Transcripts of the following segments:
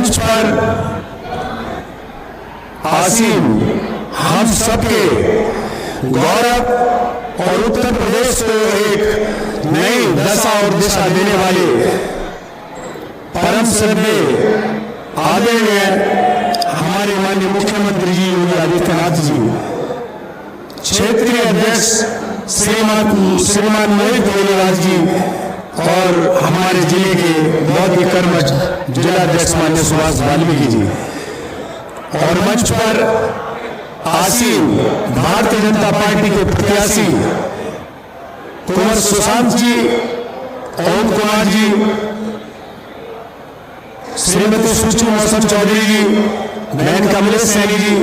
मंच पर आसीन हम सबके गौरव और उत्तर प्रदेश को एक नई दशा और दिशा देने वाले परम श्रद्धेय आदरणीय हमारे माननीय मुख्यमंत्री जी योगी आदित्यनाथ जी, क्षेत्रीय अध्यक्ष श्रीमान मोहित वेलीवाल जी और हमारे जिले के बौद्ध कर्मठ जिलाध्यक्ष माननीय सुभाष वाल्मीकि जी, और मंच पर आसीन भारतीय जनता पार्टी के प्रत्याशी कुंवर सुशांत जी, ओम कुमार जी, श्रीमती सुची मौसम चौधरी जी, बहन कमलेश सैनी जी,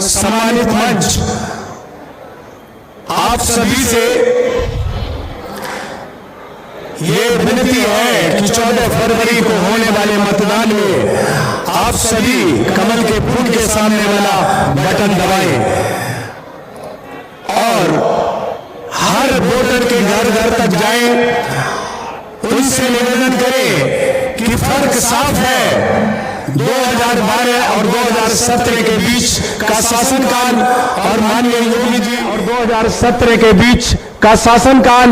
सम्मानित मंच, आप सभी से ये विनती है कि 14 फरवरी को होने वाले मतदान में आप सभी कमल के फूल के सामने वाला बटन दबाएं और हर वोटर के घर घर तक जाएं, उनसे निवेदन करें कि फर्क साफ है 2012 और 2017 के बीच का शासनकाल और माननीय योगी जी, और 2017 के बीच का शासनकाल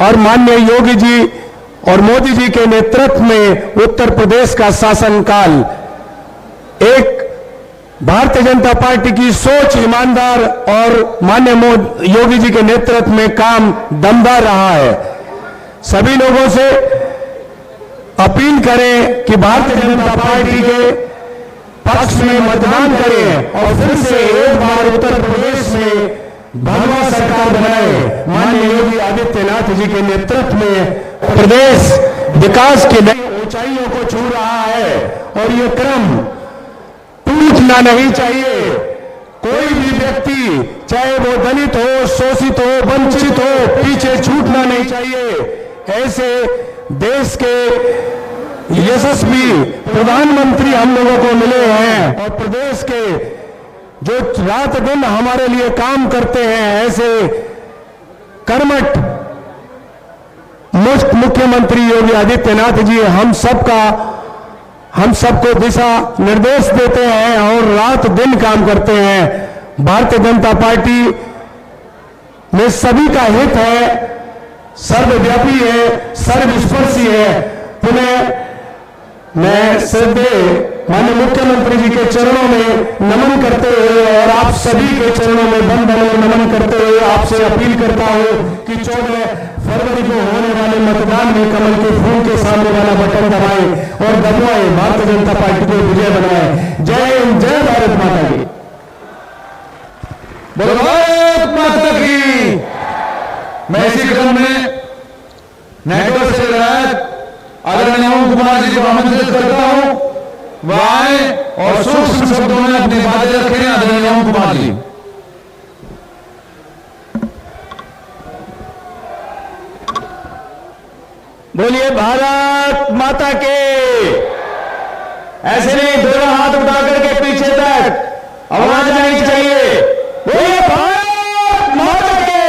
और माननीय योगी जी और मोदी जी के नेतृत्व में उत्तर प्रदेश का शासनकाल एक भारतीय जनता पार्टी की सोच ईमानदार और माननीय योगी जी के नेतृत्व में काम दमदार रहा है। सभी लोगों से अपील करें कि भारतीय जनता पार्टी के पक्ष में मतदान करें और फिर से एक बार उत्तर प्रदेश में भगवा सरकार बनाए। माननीय योगी आदित्यनाथ जी के नेतृत्व में प्रदेश विकास की नई ऊंचाइयों को छू रहा है और ये क्रम टूटना नहीं चाहिए। कोई भी व्यक्ति, चाहे वो दलित हो, शोषित हो, वंचित हो, पीछे छूटना नहीं चाहिए। ऐसे देश के यशस्वी प्रधानमंत्री हम लोगों को मिले हैं और प्रदेश के जो रात दिन हमारे लिए काम करते हैं, ऐसे कर्मठ मुख्यमंत्री योगी आदित्यनाथ जी हम सबको दिशा निर्देश देते हैं और रात दिन काम करते हैं। भारतीय जनता पार्टी में सभी का हित है, सर्वव्यापी है, सर्वस्पर्शी है। पुनः मैं श्रद्धेय माननीय मुख्यमंत्री जी के चरणों में नमन करते हुए और आप सभी के चरणों में बंधन और नमन करते हुए आपसे अपील करता हूं कि 14 फरवरी को होने वाले मतदान में कमल के फूल के सामने वाला बटन दबाएं और दबाएं, भारतीय जनता पार्टी को विजय बनाएं। जय हिंद, जय भारत माता की। भारत माता की। मैं इसी क्रम में नेटवर्क से विधायक आदरणीय ओम कुमार जी को आमंत्रित करता हूं, वह आए और सूक्ष्म शब्दों में अपनी बातें रखें। आदरणीय ओम कुमार जी। बोलिए भारत माता के। ऐसे नहीं, दोनों हाथ उठा करके पीछे तक आवाज आनी चाहिए। बोलिए भारत माता के,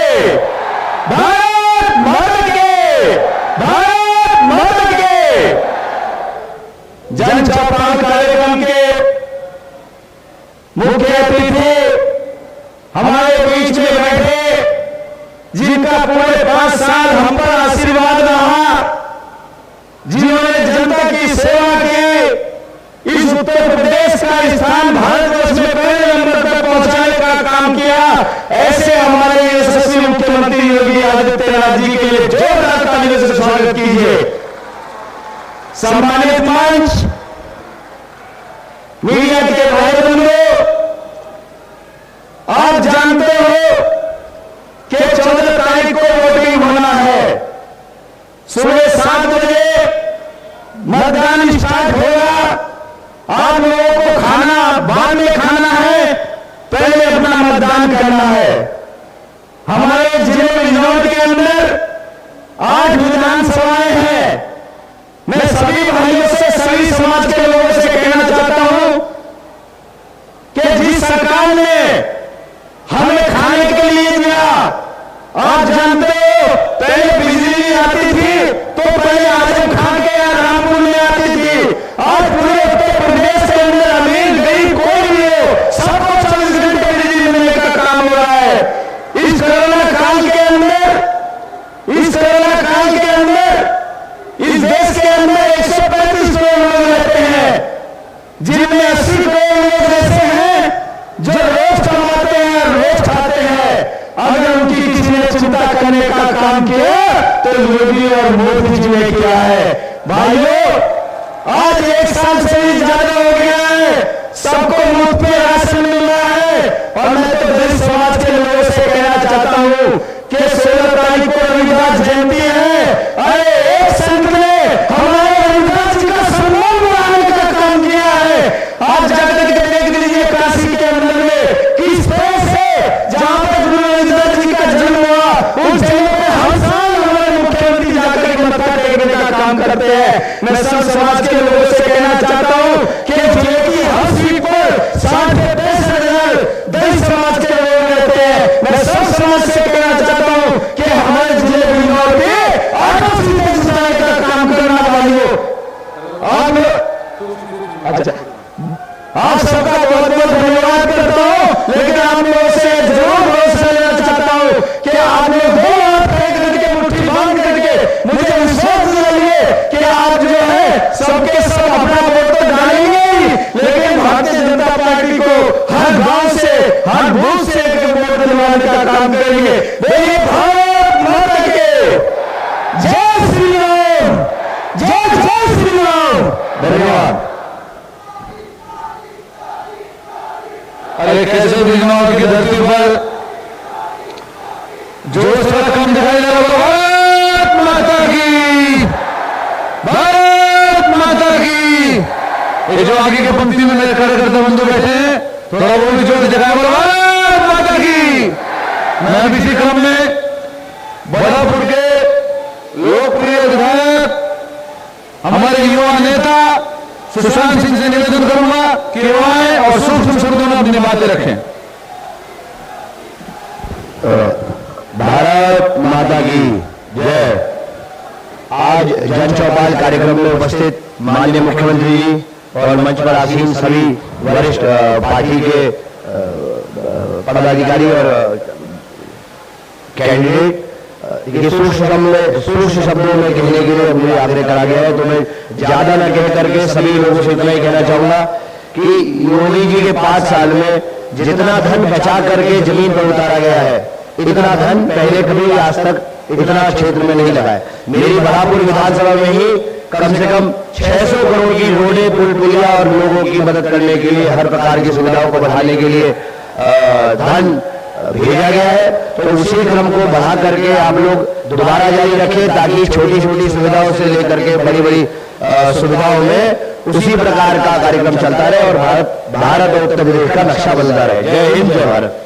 भारत माता के, भारत माता के। जन चौपाल कार्यक्रम के मुख्य अतिथि हमारे बीच में बैठे, जिनका पूरे 5 साल हम पर आशीर्वाद रहा, जिन्होंने जनता की सेवा की, इस उत्तर प्रदेश का स्थान भारतवर्ष में पहले नंबर तक पहुंचाने का काम किया, ऐसे हमारे यशस्वी मुख्यमंत्री योगी आदित्यनाथ जी के लिए जोरदार तालियों से स्वागत कीजिए। सम्मानित मंच, मीडिया के भाई बंधुओं, आप जानते हो कि 14 तारीख को वोटिंग होना है। सुबह 7 बजे मतदान स्टार्ट होगा। आप लोगों को खाना बाद में खाना है, पहले अपना मतदान करना है। हमारे जिले रिजॉर्ट के अंदर 8 विधानसभाएं हैं। मैं सभी भाइयों से, सभी समाज के लोगों से कहना चाहता हूं कि जिस सरकार ने हमें खाने के लिए दिया, आप जानते हो पहले बिजली नहीं आती थी तो पहले की किसी ने चिंता करने का काम किया तो योगी और मोदी जी ने किया है। भाइयों, आज 1 साल से भी ज्यादा हो गया है, सबको मुफ्त में राशन मिल रहा है। और मैं तो दलित समाज के लोगों से कहना चाहता हूं कि 16 तारीख को रविदास जयंती है। अरे एक संत ने हमारे रविदास जी का सम्मान बढ़ाने का काम किया है। आप जाकर के देख लीजिए काशी के अंदर में किस तरह से जहां पर गुरु रविदास जी का जन्म हुआ उस जगह पे हर साल हमारे मुख्यमंत्री जाकर के मत्था टेकने का काम करते हैं। मैं सब समाज के लोगों से कहना चाहता हूं कि जिले की हर सीट पर 60,000 दलित समाज के लोग रहते हैं। मैं सब समाज से कहना चाहता हूं कि हमारे जिले बिजनौर में ऑटो सीटें जिताने का काम करना वालियों। अच्छा, आप सबका बहुत बहुत धन्यवाद करता हूं, लेकिन आप लोगों से जरूर भरोसा लेना चाहता हूं कि आप लोग 2 हाथ फेंक करके मुट्ठी बांध करके मुझे विश्वास दिलाइए कि आप जो है सबके सब अपना वोट तो डालेंगे ही, लेकिन भारतीय जनता पार्टी को हर गांव से हर बूथ से एक वोट दिलवाने का काम करेंगे। बोलिए भारत माता के जय श्री राम, जय जय श्री राम। धन्यवाद। अरे कैसे बिजनौर की धरती पर जो रकम दिखाई दे रहा है, भारत माता की, भारत माता की। ये जो आगे की पंक्ति में मेरे कार्यकर्ता बंधु बैठे हैं, थोड़ा वो भी जोर दिखाए, भारत माता की। मैं अब इसी क्रम में बड़ापुर के लोकप्रिय विधायक हमारे युवा नेता सुशांत सिंह से निवेदन करूंगा कि वो आए और सूक्ष्म शब्दों में अपनी बातें रखें। भारत माता की जय। आज जन चौपाल कार्यक्रम में उपस्थित माननीय मुख्यमंत्री जी और मंच पर आसीन सभी वरिष्ठ पार्टी के पदाधिकारी और कैंडिडेट, ये सूक्ष्म शब्दों में कहने के लिए मुझे आग्रह करा गया है, तो मैं ज्यादा न कह करके सभी लोगों से इतना ही कहना चाहूंगा कि योगी जी के 5 साल में जितना धन बचा करके जमीन पर उतारा गया है, इतना धन पहले कभी आज तक इतना क्षेत्र में नहीं लगा है। मेरी बड़ापुर विधानसभा में ही कम से कम 600 करोड़ की रोडें, पुल पुलिया और लोगों की मदद करने के लिए, हर प्रकार की सुविधाओं को बढ़ाने के लिए धन भेजा गया है। तो उसी क्रम को बढ़ा करके आप लोग दोबारा जारी रखें, ताकि छोटी छोटी सुविधाओं से लेकर के बड़ी बड़ी सुविधाओं में उसी प्रकार का कार्यक्रम चलता रहे और भारत और उत्तर प्रदेश का नक्शा बनता रहे। जय हिंद, जय भारत।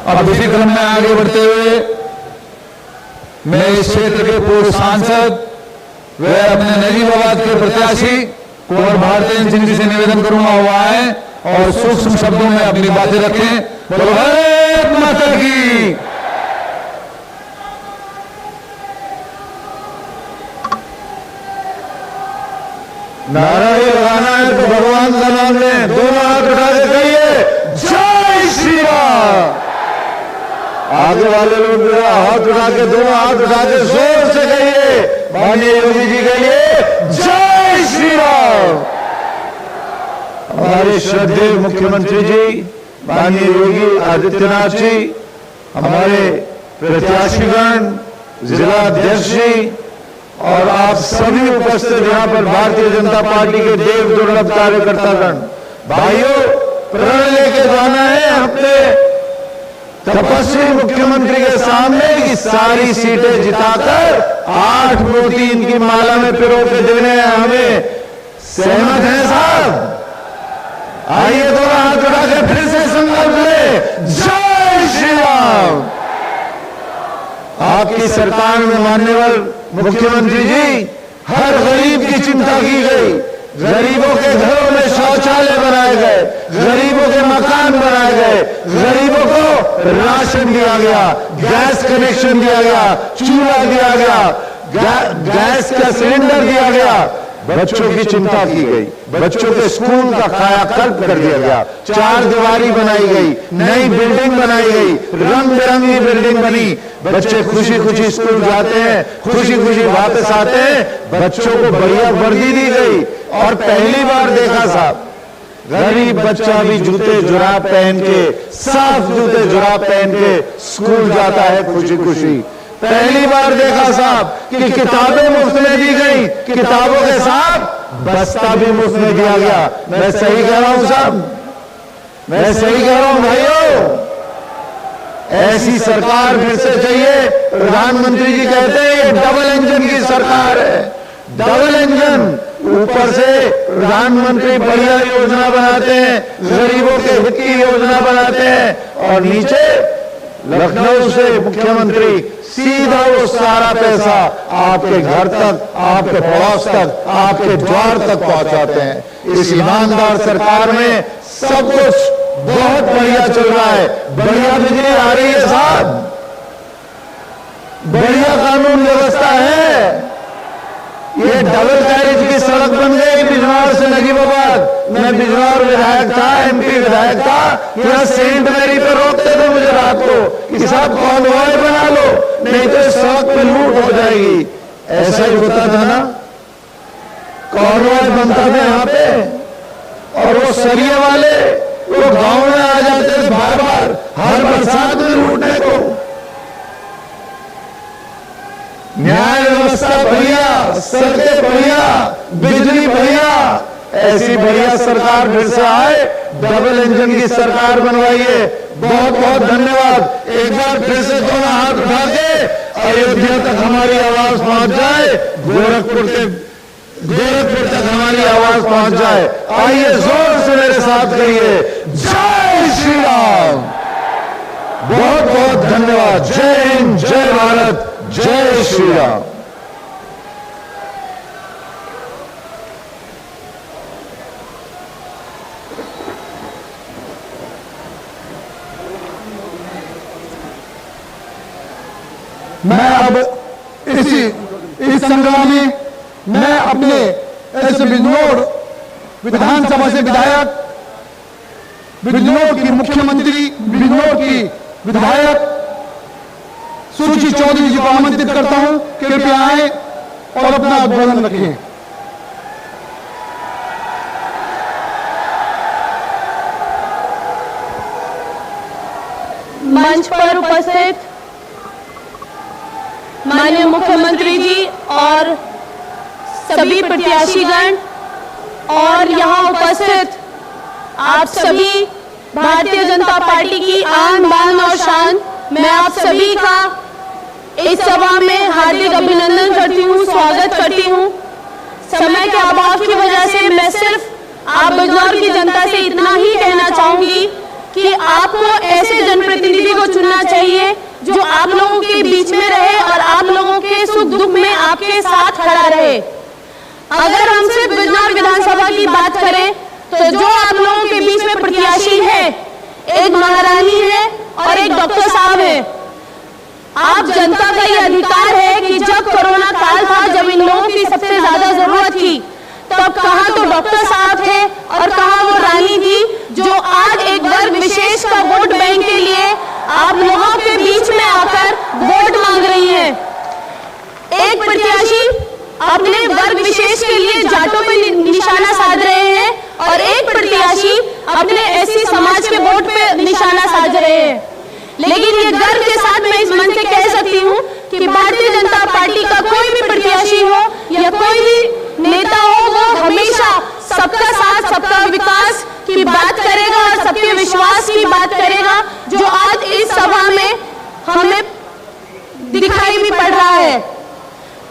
अब इसी क्रम में आगे बढ़ते हुए मैं इस क्षेत्र के पूर्व सांसद व अपने नजीबाबाद के प्रत्याशी कुंवर भारतीय सिंह जी से निवेदन करूंगा वो आए और सूक्ष्म शब्दों में अपनी बातें रखें। बोलो भारत माता की। नारा ये लगाना है तो भगवान का नाम लें, दोनों हाथ उठा के कहिए जय श्री राम। आगे वाले लोग मेरा हाथ उठा के, दोनों हाथ उठा के जोर से कहिए माननीय योगी जी के लिए जय श्री राम। हमारे श्रद्धेय मुख्यमंत्री जी माननीय योगी आदित्यनाथ जी, हमारे प्रत्याशीगण, जिला अध्यक्ष जी और आप सभी उपस्थित यहाँ पर भारतीय जनता पार्टी के देव दुर्लभ कार्यकर्तागण, भाइयों, प्रण लेके जाना है अपने तपस्वी मुख्यमंत्री के सामने की सारी सीटें जिताकर 8 मोती इनकी माला में पिरो के देने हैं हमें। सहमत हैं साहब? आइए दोनों हाथ उठा के फिर से संकल्प ले जय श्री राम। आपकी सरकार में माननीय मुख्यमंत्री जी, हर गरीब की चिंता की गई, गरीबों के घरों में शौचालय बनाए गए, गरीबों के मकान बनाए गए, गरीबों को राशन दिया गया, गैस कनेक्शन दिया गया, चूल्हा दिया गया, गैस का सिलेंडर दिया गया, बच्चों की चिंता की गई, बच्चों के स्कूल का कायाकल्प कर दिया गया, 4 दीवारी बनाई गई, नई बिल्डिंग बनाई गई, रंग बिरंगी बिल्डिंग बनी, बच्चे खुशी खुशी स्कूल जाते हैं, खुशी खुशी वापस आते हैं, बच्चों को बढ़िया वर्दी दी गई। और पहली बार देखा साहब, गरीब बच्चा भी जूते जुराब पहन के, साफ जूते जुराब पहन के स्कूल जाता है खुशी खुशी। पहली बार देखा साहब कि किताबें मुफ्त में दी गई, किताबों के साथ बस्ता भी मुफ्त में दिया गया। मैं सही कह रहा हूं साहब, मैं सही कह रहा हूं भाइयों? ऐसी सरकार फिर से चाहिए। प्रधानमंत्री जी कहते हैं ये डबल इंजन की सरकार है, डबल इंजन। ऊपर से प्रधानमंत्री बढ़िया योजना बनाते हैं, गरीबों के हित की योजना बनाते हैं, और नीचे लखनऊ से मुख्यमंत्री सीधा वो सारा पैसा आपके घर तक, आपके पड़ोस तक, आपके द्वार तक पहुंचाते हैं। इस ईमानदार सरकार में सब कुछ बहुत बढ़िया चल रहा है। बढ़िया बिजली आ रही है साहब, बढ़िया कानून व्यवस्था है। ये डबल कैरेज की सड़क बन गई बिजनौर से नजीबाबाद। मैं बिजनौर विधायक था, एमपी विधायक था, यहाँ सेंट मैरी पे रोकते थे मुझे रात को कि साहब कॉन्वॉय बना लो, नहीं तो सड़क पे लूट हो जाएगी। ऐसा ही होता था ना, कॉन्वॉय बनता था यहाँ पे, और वो सरिये वाले वो गांव में आ जाते थे बार बार हर बरसात में लूटने को। न्याय व्यवस्था बढ़िया, सड़कें बढ़िया, बिजली बढ़िया, ऐसी बढ़िया सरकार फिर से आए, डबल इंजन की सरकार बनवाइए। बहुत बहुत धन्यवाद। एक बार फिर से दोनों हाथ उठा के अयोध्या तक हमारी आवाज पहुंच जाए, गोरखपुर तक हमारी आवाज पहुंच जाए। आइए जोर से मेरे साथ कहिए, जय श्री राम। बहुत बहुत धन्यवाद। जय हिंद, जय भारत, जय श्री राम। मैं अब इस संग्राम में मैं अपने इस बिजनौर विधानसभा से विधायक, बिजनौर की मुख्यमंत्री, बिजनौर की विधायक सुरुचि चौधरी जी को आमंत्रित करता हूं, कृपया आए और अपना उद्बोधन रखें। मंच पर उपस्थित माननीय मुख्यमंत्री जी और सभी प्रत्याशीगण और यहाँ उपस्थित आप सभी भारतीय जनता पार्टी की आन बान और शान, मैं आप सभी का इस सभा में हार्दिक अभिनंदन करती हूँ, स्वागत करती हूँ। समय के अभाव की वजह से मैं सिर्फ आप बिजनौर की जनता से इतना ही कहना चाहूंगी कि आपको ऐसे जनप्रतिनिधि को चुनना चाहिए जो आप लोगों के बीच में रहे और आप लोगों के सुख दुख में आपके साथ खड़ा रहे। अगर हम सिर्फ बिजनौर विधानसभा की बात करें तो जो आप लोगों के बीच में प्रत्याशी है, एक महारानी है और एक डॉक्टर साहब है। आप जनता का ये अधिकार है कि जब कोरोना काल था, जब इन लोगों की सबसे ज्यादा जरूरत थी, तब कहाँ तो डॉक्टर साहब थे और कहाँ वो रानी थी जो आज एक वर्ग विशेष का वोट बैंक के लिए आप लोगों के बीच में आकर वोट मांग रही हैं। एक प्रत्याशी अपने वर्ग विशेष के लिए जाटों पे निशाना साध रहे हैं और एक प्रत्याशी अपने एससी समाज के वोट पे निशाना साध रहे हैं। लेकिन ये गर्व के साथ मैं इस मंच से कह सकती हूँ कि भारतीय जनता पार्टी का कोई भी प्रत्याशी हो या कोई भी नेता हो, वो हमेशा सबका साथ, सबका विकास की बात करेगा और सबके विश्वास की बात करेगा, जो आज इस सभा में हमें दिखाई भी पड़ रहा है।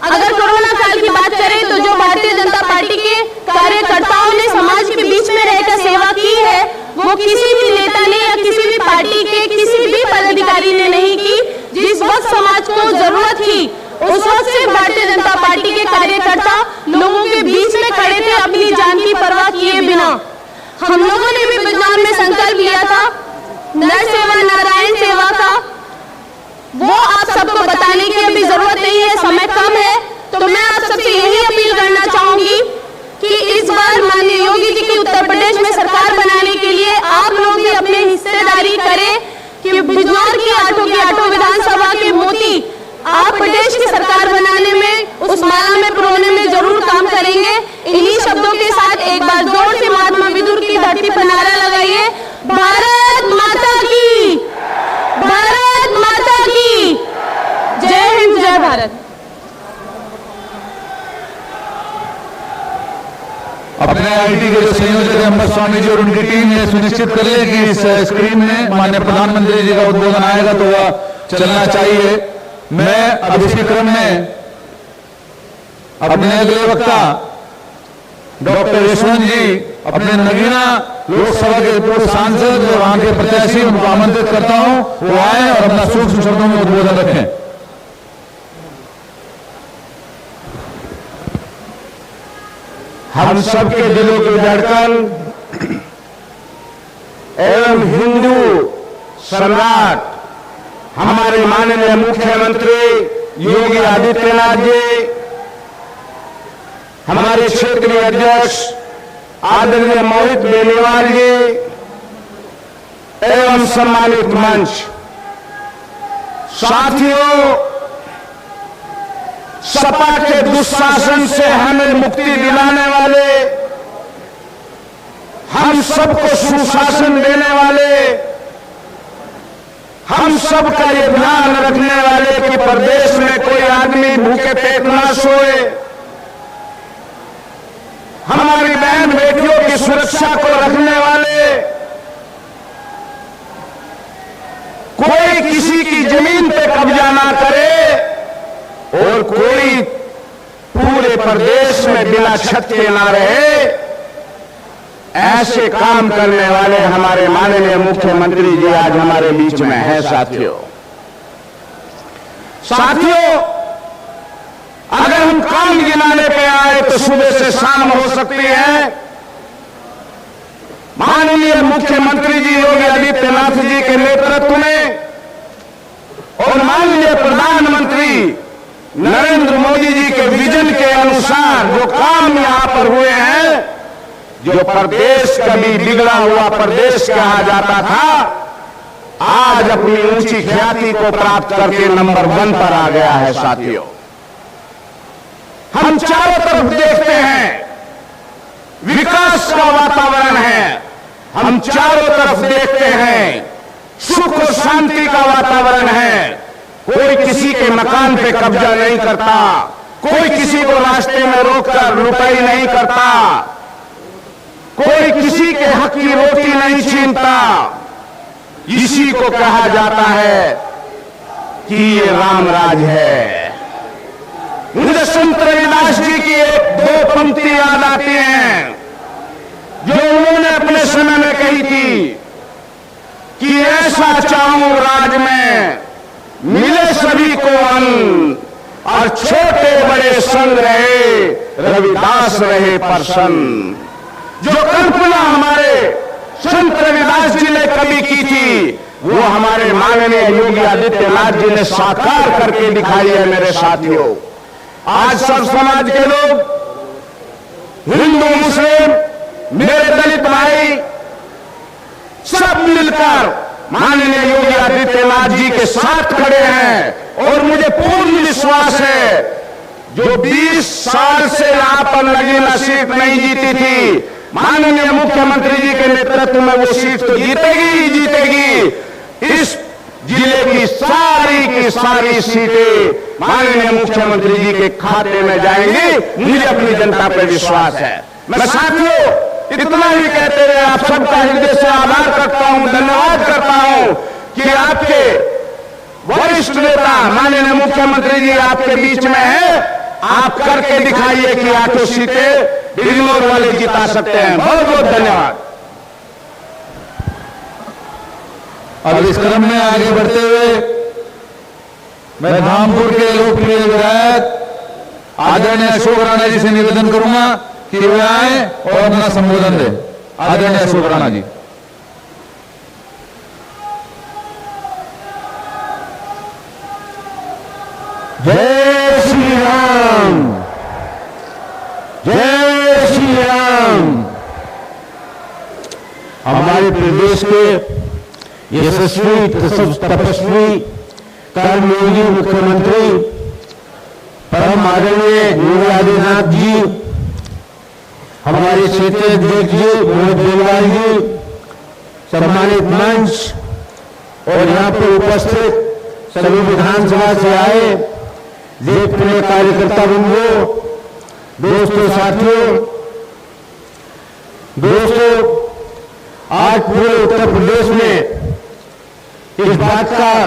अगर कोरोना काल की बात करें तो जो भारतीय जनता पार्टी के कार्यकर्ताओं ने समाज के बीच में रहकर सेवा की है, वो किसी भी नेता ने या किसी भी पार्टी के किसी भी पदाधिकारी ने नहीं की। जिस वक्त समाज को जरूरत थी, उस वक्त से भारतीय जनता पार्टी के कार्यकर्ता लोगों के बीच में खड़े थे, अपनी जान की परवाह किए बिना। हम लोगों ने भी बिजनौर में संकल्प लिया था नर सेवा नारायण सेवा का, वो आप सबको बताने की अभी जरूरत नहीं है, समय कम है। तो मैं आप सबसे यही अपील करना चाहूंगी कि इस बार माननीय योगी जी की उत्तर प्रदेश में सरकार बनाने के लिए आप लोग भी अपनी हिस्सेदारी करें कि बिजनौर की आठों विधानसभा के मोती आप प्रदेश की सरकार बनाने में, उस माला में पिरोने में जरूर काम करेंगे। इन्हीं शब्दों के साथ एक बार जोर से महात्मा विदुर की धरती पर नारा लगाइए, भारत माता की, भारत माता की जय हिंद, जय भारत। अपने आईटी के जो संयोजक है अम्बर स्वामी जी और उनकी टीम ने सुनिश्चित कर ले कि इस स्क्रीन में माननीय प्रधानमंत्री जी का उद्बोधन आएगा तो वह चलना चाहिए। मैं अब इसी क्रम में अपने अगले वक्ता डॉक्टर यशवंत जी, अपने नगीना लोकसभा के पूर्व सांसद और वहां के प्रत्याशी, उनको आमंत्रित करता हूं वो आए और अपना सूक्ष्म शब्दों में उद्बोधन रखें। हम सबके दिलों की धड़कन एवं हिंदू सम्राट हमारे माननीय मुख्यमंत्री योगी आदित्यनाथ जी, हमारे क्षेत्रीय अध्यक्ष आदरणीय मोहित बेनीवाल जी एवं सम्मानित मंच, साथियों, सपा के दुशासन से हमें मुक्ति दिलाने वाले, हम सबको सुशासन देने वाले, हम सबका ये ध्यान रखने वाले कि प्रदेश में कोई आदमी भूखे पेट ना सोए, हमारी बहन बेटियों की सुरक्षा को रखने वाले, कोई किसी की जमीन पे कब्जा ना करे और कोई पूरे प्रदेश में बिना छत के ना रहे, ऐसे काम करने वाले हमारे माननीय मुख्यमंत्री जी आज हमारे बीच में हैं। साथियों, अगर हम काम गिनाने पे आए तो सुबह से शाम हो सकती है। माननीय मुख्यमंत्री जी योगी आदित्यनाथ जी के नेतृत्व में और माननीय प्रधानमंत्री नरेंद्र मोदी जी के विजन के अनुसार जो काम यहां पर हुए हैं, जो प्रदेश कभी बिगड़ा हुआ प्रदेश कहा जाता था, आज अपनी ऊंची ख्याति को प्राप्त करके नंबर 1 पर आ गया है। साथियों, हम चारों तरफ देखते हैं विकास का वातावरण है, हम चारों तरफ देखते हैं सुख और शांति का वातावरण है। कोई किसी के मकान पे कब्जा नहीं करता, कोई किसी को रास्ते में रोककर लुटाई नहीं करता, कोई किसी के हक की रोटी नहीं छीनता। इसी को कहा जाता है कि ये रामराज है। मुझे संत रविदास जी की एक दो पंक्ति याद आती हैं जो उन्होंने अपने समय में कही थी कि ऐसा चाहूं राज में मिले सभी को अन्न और छोटे बड़े संग रहे, रविदास रहे प्रसन्न। जो कल्पना हमारे संत रविदास जी ने कभी की थी, वो हमारे माननीय योगी आदित्यनाथ जी ने साकार करके दिखाई है। मेरे साथियों, आज सब समाज के लोग, हिंदू मुस्लिम, मेरे दलित भाई, सब मिलकर माननीय योगी आदित्यनाथ जी के साथ खड़े हैं। और मुझे पूर्ण विश्वास है, जो 20 साल से यहां पर नगीना सीट नहीं जीती थी, माननीय मुख्यमंत्री जी के नेतृत्व में वो सीट तो जीतेगी ही जीतेगी। इस जिले की सारी सीटें माननीय मुख्यमंत्री जी के खाते में जाएंगी। मुझे अपनी जनता पर विश्वास है। मैं साथियों इतना ही कहते हुए आप सबका हृदय से आभार करता हूं, धन्यवाद करता हूं कि आपके वरिष्ठ नेता माननीय मुख्यमंत्री जी आपके बीच में है। आप करके दिखाइए कि 8 सीटें बिजनौर वाले जिता सकते हैं। बहुत बहुत धन्यवाद। अब इस क्रम में आगे बढ़ते हुए मैं धामपुर के लोकप्रिय विधायक आदरणीय अशोक राणा जी से निवेदन करूंगा कि वे आए और अपना संबोधन दें। आदरणीय अशोक राणा जी। जय श्री राम। जय श्री राम। हमारे प्रदेश के यशस्वी तपस्वी कर्मयोगी मुख्यमंत्री परम आदरणीय योगी आदित्यनाथ जी, हमारे क्षेत्रीय अध्यक्ष जी मनोज बेनीवाल जी, सम्मानित मंच और यहाँ पर उपस्थित सभी विधानसभा से आए देखने कार्यकर्ता बंधुओं, दोस्तों, साथियों, आज पूरे उत्तर प्रदेश में इस बात का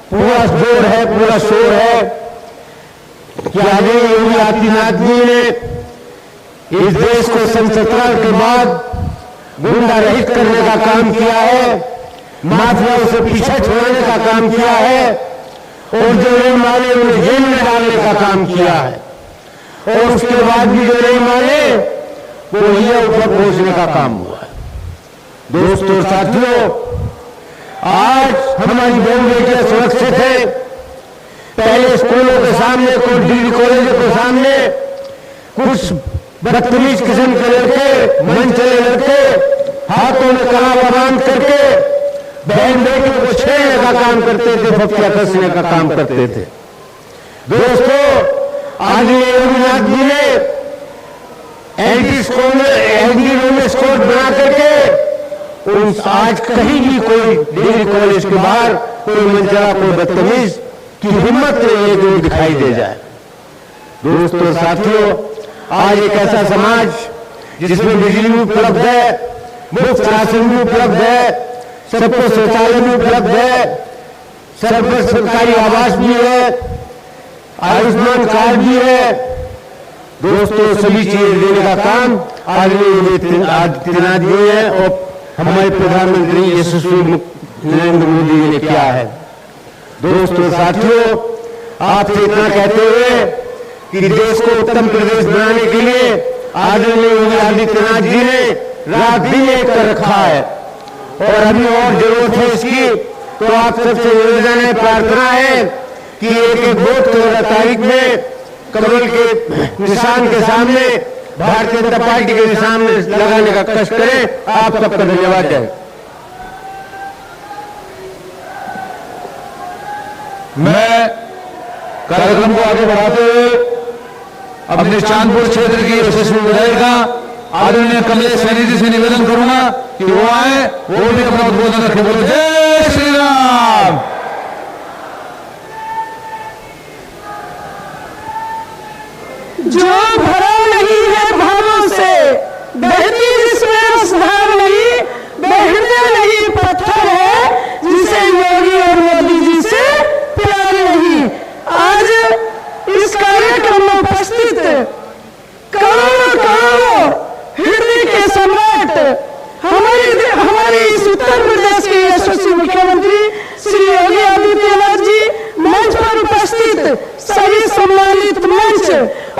पूरा जोर है, पूरा शोर है कि आदरणीय योगी आदित्यनाथ जी ने इस देश को सन 17 के बाद गुंडा रहित करने का काम किया है, माफियाओं से पीछे छोड़ने का काम किया है और जो नहीं माने उन्हें जेल में डालने का काम किया है और उसके बाद भी जो नहीं माने वो ये ऊपर पहुंचने का काम हुआ है। दोस्तों, साथियों, आज हमारी बहन बेटियां सुरक्षित है। पहले स्कूलों के सामने, कोई डिग्री कॉलेजों के सामने कुछ बदतमीज किस्म के लड़के, मन चले लड़के हाथों में कलावा बांध करके बहन बेटियों को छेड़ने का काम करते थे, फतिया कसने का काम करते थे। दोस्तों, आज योगीनाथ जी ने एंटी रोमेंस कोड बना करके उन आज कहीं भी कोई डिग्री कॉलेज के बाहर कोई मंजरा, कोई बदतमीज की हिम्मत नहीं जो दिखाई दे जाए। दोस्तों, साथियों, आज एक ऐसा समाज जिसमें बिजली भी उपलब्ध है, मुफ्त राशन भी उपलब्ध है, सबको शौचालय भी उपलब्ध है, सबको सरकारी आवास भी है, आयुष्मान कार्ड भी है। दोस्तों, सभी चीजें देने का काम आदित्यनाथ जी है और हमारे प्रधानमंत्री यशस्वी नरेंद्र मोदी जी ने किया है। दोस्तों, साथियों, आपसे इतना कहते हुए कि देश को उत्तम प्रदेश बनाने के लिए आदरणीय योगी आदित्यनाथ जी ने रात दिन एक कर रखा है और अभी और जरूरत है इसकी। तो आप सबसे निवेदन है, प्रार्थना है कि एक वोट 13 तारीख में कमल के निशान के सामने, भारतीय जनता पार्टी के निशान में लगाने का कष्ट करें। आप सबका धन्यवाद है। मैं कार्यक्रम को आगे बढ़ाते हुए अपने चांदपुर क्षेत्र की यशस्वी विधायिका आदरणीय कमलेश सैनी जी से निवेदन करूंगा कि वो आए, वो भी अपना उद्बोधन रखें। बोलो जय श्री राम। जो भरा नहीं है भावों से, बहती जिसमें रसधार नहीं, बहते नहीं पत्थर है जिसे योगी और मोदी जी से प्यार नहीं। आज इस कार्यक्रम में उपस्थित करोड़ों हृदय के सम्राट हमारे इस उत्तर प्रदेश के यशस्वी मुख्यमंत्री श्री योगी आदित्यनाथ जी, मंच पर उपस्थित सभी सम्मानित मंच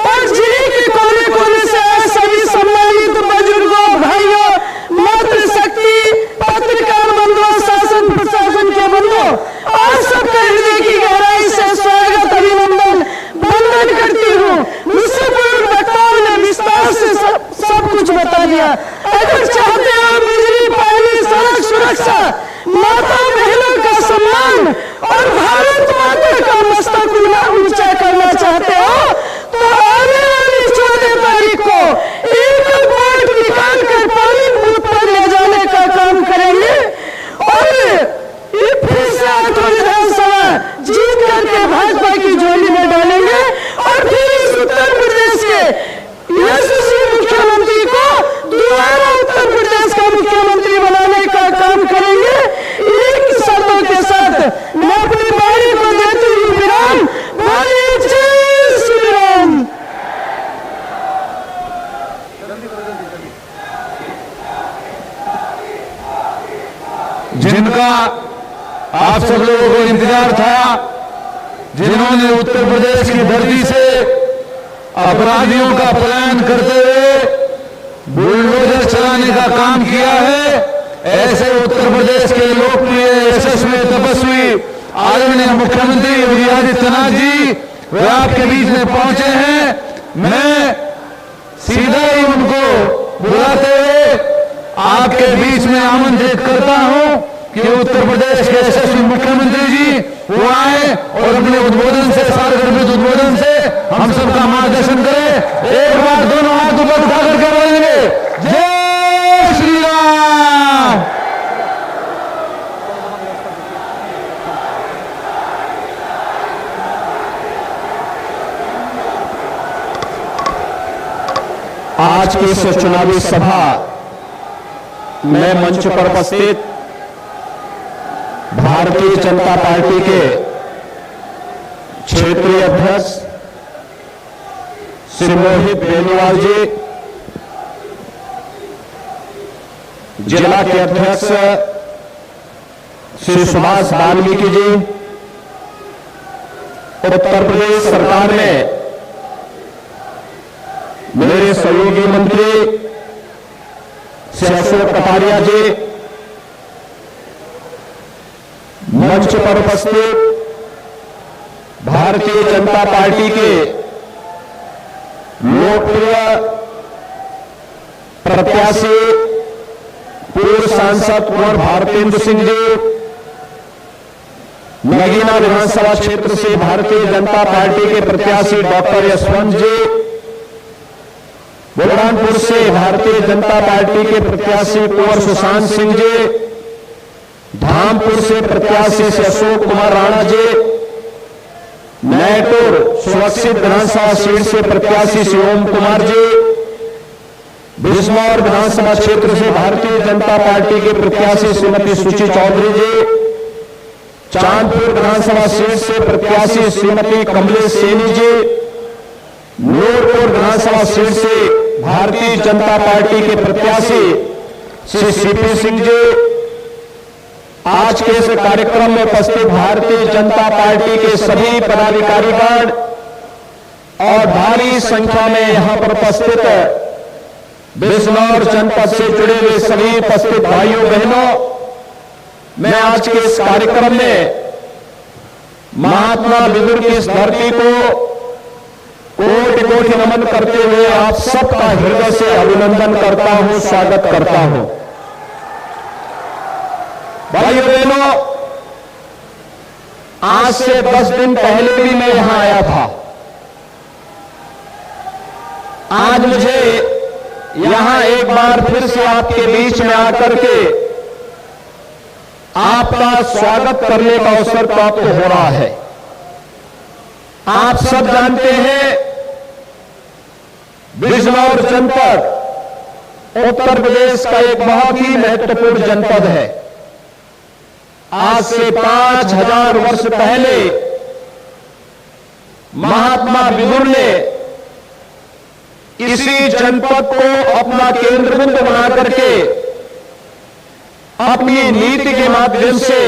और जिले के कोने कोने से आए सभी सम्मानित बुजुर्गों, भाइयों, मातृशक्ति, पत्रकार बंधुओं, शासन प्रशासन के बंधुओं और सबका हृदय की गहराई से स्वागत, अभिनंदन, वंदन करती हूँ। मुझसे पूर्व वक्ताओं ने विस्तार से सब कुछ बता दिया। अगर चाहते हो बिजली, पानी, सड़क सुरक्षा, माता बहनों का सम्मान और भारत माता का मस्तक ऊंचा करना चाहते हो तो आने वाली 14 तारीख को एक वोट निकाल कर पोलिंग बूथ पर ले जाने का काम करेंगे और फिर से आठों विधानसभा जीत करके भाजपा की झोली में डालेंगे और फिर इस उत्तर प्रदेश के यशस्वी मुख्यमंत्री को दोबारा उत्तर प्रदेश का मुख्यमंत्री बनाने का काम करेंगे। एक शर्तों के साथ मैं अपनी बारी को देती हूँ विराम। बोलिए जय श्री राम। जिनका आप सब लोगों को इंतजार था, जिन्होंने उत्तर प्रदेश की धरती से अपराधियों का पलायन करते हुए बुलडोजर चलाने का काम किया है, ऐसे उत्तर प्रदेश के लोकप्रिय यशस्वी तपस्वी आदरणीय मुख्यमंत्री योगी आदित्यनाथ जी वे आपके बीच में पहुंचे हैं। मैं सीधा ही उनको बुलाते हुए आपके बीच में आमंत्रित करता हूं कि उत्तर प्रदेश के यशस्वी मुख्यमंत्री जी वो आए और अपने उद्बोधन से, सार्वजनिक उद्बोधन से हम सबका मार्गदर्शन करें। एक बार दोनों हाथ ऊपर उठा करके बोलेंगे जय श्री राम। आज की इस चुनावी सभा में मंच पर उपस्थित भारतीय जनता पार्टी के क्षेत्रीय अध्यक्ष श्री मोहित बेनीवाल जी, जिला के अध्यक्ष श्री सुभाष वाल्मीकि जी, उत्तर प्रदेश सरकार में मेरे सहयोगी मंत्री श्री अशोक कटारिया जी, मंच पर उपस्थित भारतीय जनता पार्टी के लोकप्रिय प्रत्याशी पूर्व सांसद कुंवर भारतेंद्र सिंह जी, नगीना विधानसभा क्षेत्र से भारतीय जनता पार्टी के प्रत्याशी डॉक्टर यशवंत जी, बुरहानपुर से भारतीय जनता पार्टी के प्रत्याशी कुंवर सुशांत सिंह जी, धामपुर से प्रत्याशी श्री अशोक कुमार राणा जी, नैटुर सुरक्षित विधानसभा सीट से प्रत्याशी श्री ओम कुमार जी, बिजनौर विधानसभा क्षेत्र से भारतीय जनता पार्टी के प्रत्याशी श्रीमती सुची चौधरी जी, चांदपुर विधानसभा सीट से प्रत्याशी श्रीमती कमलेश सैनी जी, नूरपुर विधानसभा सीट से भारतीय जनता पार्टी के प्रत्याशी श्री सीपी सिंह जी, आज के इस कार्यक्रम में उपस्थित भारतीय जनता पार्टी के सभी पदाधिकारीगण और भारी संख्या में यहां पर उपस्थित बिजनौर जनपद से जुड़े हुए सभी उपस्थित भाइयों बहनों, मैं आज के इस कार्यक्रम में महात्मा विदुर की इस धरती को कोटि कोटि नमन करते हुए आप सबका हृदय से अभिनंदन करता हूं, स्वागत करता हूं। भाइयों बहनों, आज से 10 दिन पहले भी मैं यहां आया था। आज मुझे यहां एक बार फिर से आपके बीच में आकर के आपका स्वागत करने का अवसर प्राप्त हो रहा है। आप सब जानते हैं बिजनौर जनपद उत्तर प्रदेश का एक बहुत ही महत्वपूर्ण जनपद है। आज से 5000 वर्ष पहले महात्मा विदुर ने इसी जनपद को अपना केंद्र बिंदु बना करके अपनी नीति के माध्यम से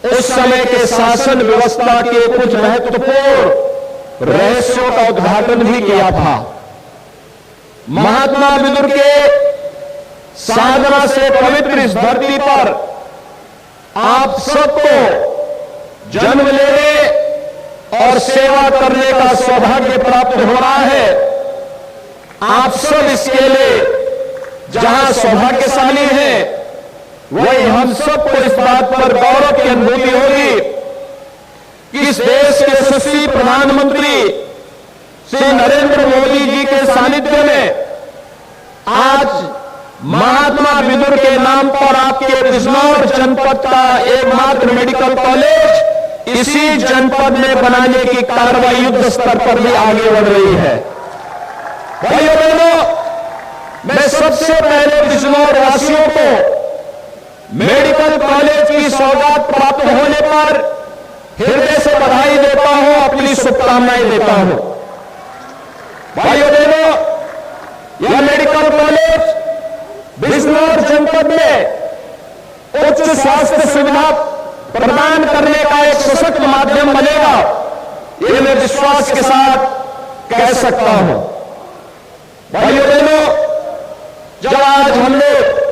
उस समय के शासन व्यवस्था के कुछ महत्वपूर्ण रहस्यों का उद्घाटन भी किया था। महात्मा विदुर के साधना से पवित्र इस धरती पर आप सबको जन्म लेने और सेवा करने का सौभाग्य प्राप्त हो रहा है। आप सब इसके लिए जहां सौभाग्यशाली हैं, वही हम सबको इस बात पर गौरव की अनुभूति होगी कि इस देश के यशस्वी प्रधानमंत्री श्री नरेंद्र मोदी जी के सानिध्य में आज महात्मा विदुर के नाम पर आपके बिजनौर जनपद का एकमात्र मेडिकल कॉलेज इसी जनपद में बनाने की कार्रवाई युद्ध स्तर पर भी आगे बढ़ रही है। भाइयों बहनों, मैं सबसे पहले बिजनौर वासियों को मेडिकल कॉलेज की सौगात प्राप्त होने पर हृदय से बधाई देता हूं, अपनी शुभकामनाएं देता हूं। भाइयों बहनों, यह मेडिकल कॉलेज बिजनौर जनपद में उच्च स्वास्थ्य सुविधा प्रदान करने का एक सशक्त माध्यम बनेगा, ये मैं विश्वास के साथ कह सकता हूं। भाइयों बहनों, जब आज हम लोग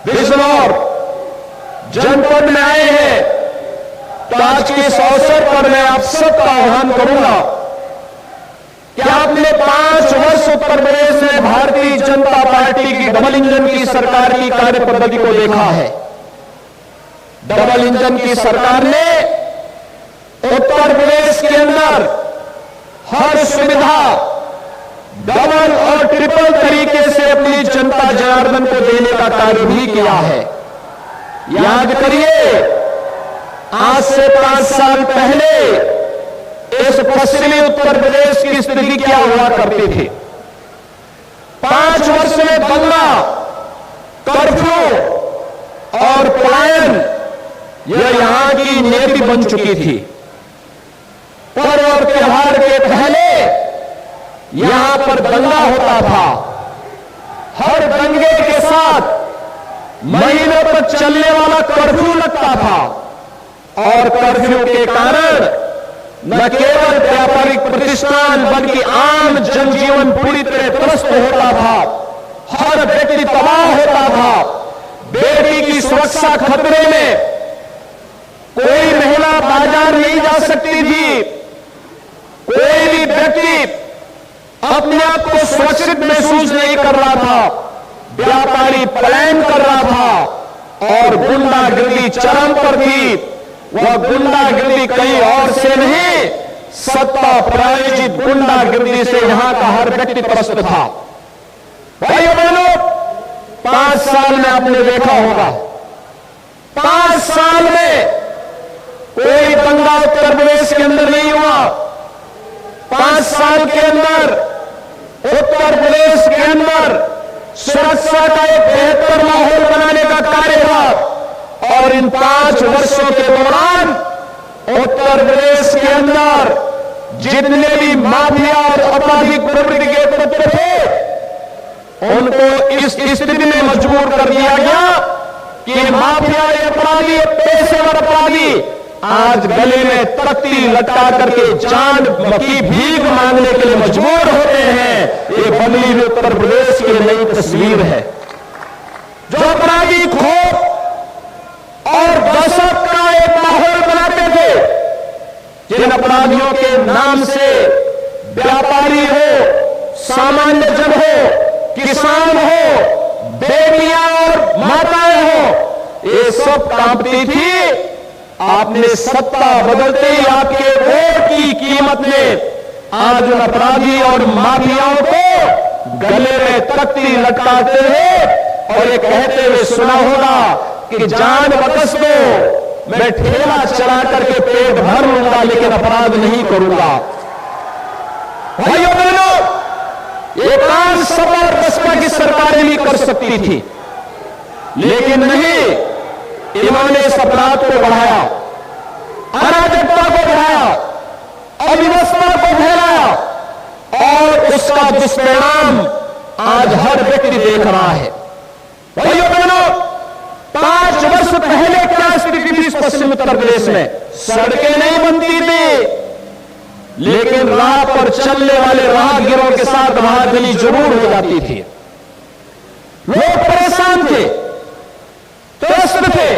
बिजनौर जनपद में आए हैं, तो आज के इस अवसर पर मैं आप सबका आह्वान करूंगा क्या आपने 5 वर्ष उत्तर प्रदेश में भारतीय जनता पार्टी की डबल इंजन की सरकार की कार्य पद्धति को देखा है? डबल इंजन की सरकार ने उत्तर प्रदेश के अंदर हर सुविधा डबल और ट्रिपल तरीके से अपनी जनता जनार्दन को देने का कार्य भी किया है। याद करिए, आज से 5 साल पहले इस पश्चिमी उत्तर प्रदेश की स्थिति क्या हुआ करती थी? 5 वर्ष में दंगा, कर्फ्यू और पलायन यह यहां की नीति बन चुकी थी। पर्व और त्योहार के पहले यहां पर दंगा होता था। हर दंगे के साथ महीनों तक चलने वाला कर्फ्यू लगता था और कर्फ्यू के कारण न केवल व्यापारिक प्रतिष्ठान बल्कि आम जनजीवन पूरी तरह त्रस्त होता था। हर व्यक्ति तबाह होता था। बेटी की सुरक्षा खतरे में, कोई महिला बाजार नहीं जा सकती थी। कोई भी व्यक्ति अपने आप को सुरक्षित महसूस नहीं कर रहा था। व्यापारी पलायन कर रहा था और गुंडागर्दी चरम पर थी। वह गुंडागर्दी कहीं और से नहीं, सत्ता प्रायोजित गुंडागर्दी से यहां का हर व्यक्ति त्रस्त था। भाइयों बहनों, 5 साल में आपने देखा होगा, 5 साल में कोई दंगा उत्तर प्रदेश के अंदर नहीं हुआ। 5 साल के अंदर उत्तर प्रदेश के अंदर सुरक्षा का एक बेहतर माहौल बनाने का कार्य हुआ और इन 5 वर्षों के दौरान उत्तर प्रदेश के अंदर जितने भी माफिया और आपराधिक प्रवृत्ति के तत्व थे उनको इस स्थिति में मजबूर कर दिया गया कि माफिया अपराधी, पेशेवर अपराधी आज गले में तख्ती लटका करके जान की भीख मांगने के लिए मजबूर होते हैं। ये बदली हुई उत्तर प्रदेश की नई तस्वीर है। जो अपराधी खोफ और दहशत का एक माहौल बनाते थे, जिन अपराधियों के नाम से व्यापारी हो, सामान्य जन हो, किसान हो, बेटियां और माताएं हो, ये सब कांपती थी। आपने सत्ता बदलते ही आपके वोट की कीमत में आज उन अपराधी और माफियाओं को गले में तख्ती लटकाते हैं और ये कहते हुए सुना होगा कि जान बख्श दो, मैं ठेला चला करके पेट भर लूंगा लेकिन अपराध नहीं करूंगा। भाइयों बहनों, ये काम सफल बसपा की सरकारें भी कर सकती थी, लेकिन नहीं, इन्होंने इस अपराध को बढ़ाया, अराजकता को बढ़ाया, अव्यवस्था को फैलाया और उसका दुष्परिणाम आज हर व्यक्ति देख रहा है। भाइयों बहनों, 5 वर्ष पहले क्या स्थिति थी इस पश्चिम उत्तर प्रदेश में? सड़कें नहीं बनती थी, लेकिन राह पर चलने वाले राहगीरों के साथ महागली जरूर हो जाती थी। लोग परेशान थे, त्रस्त थे,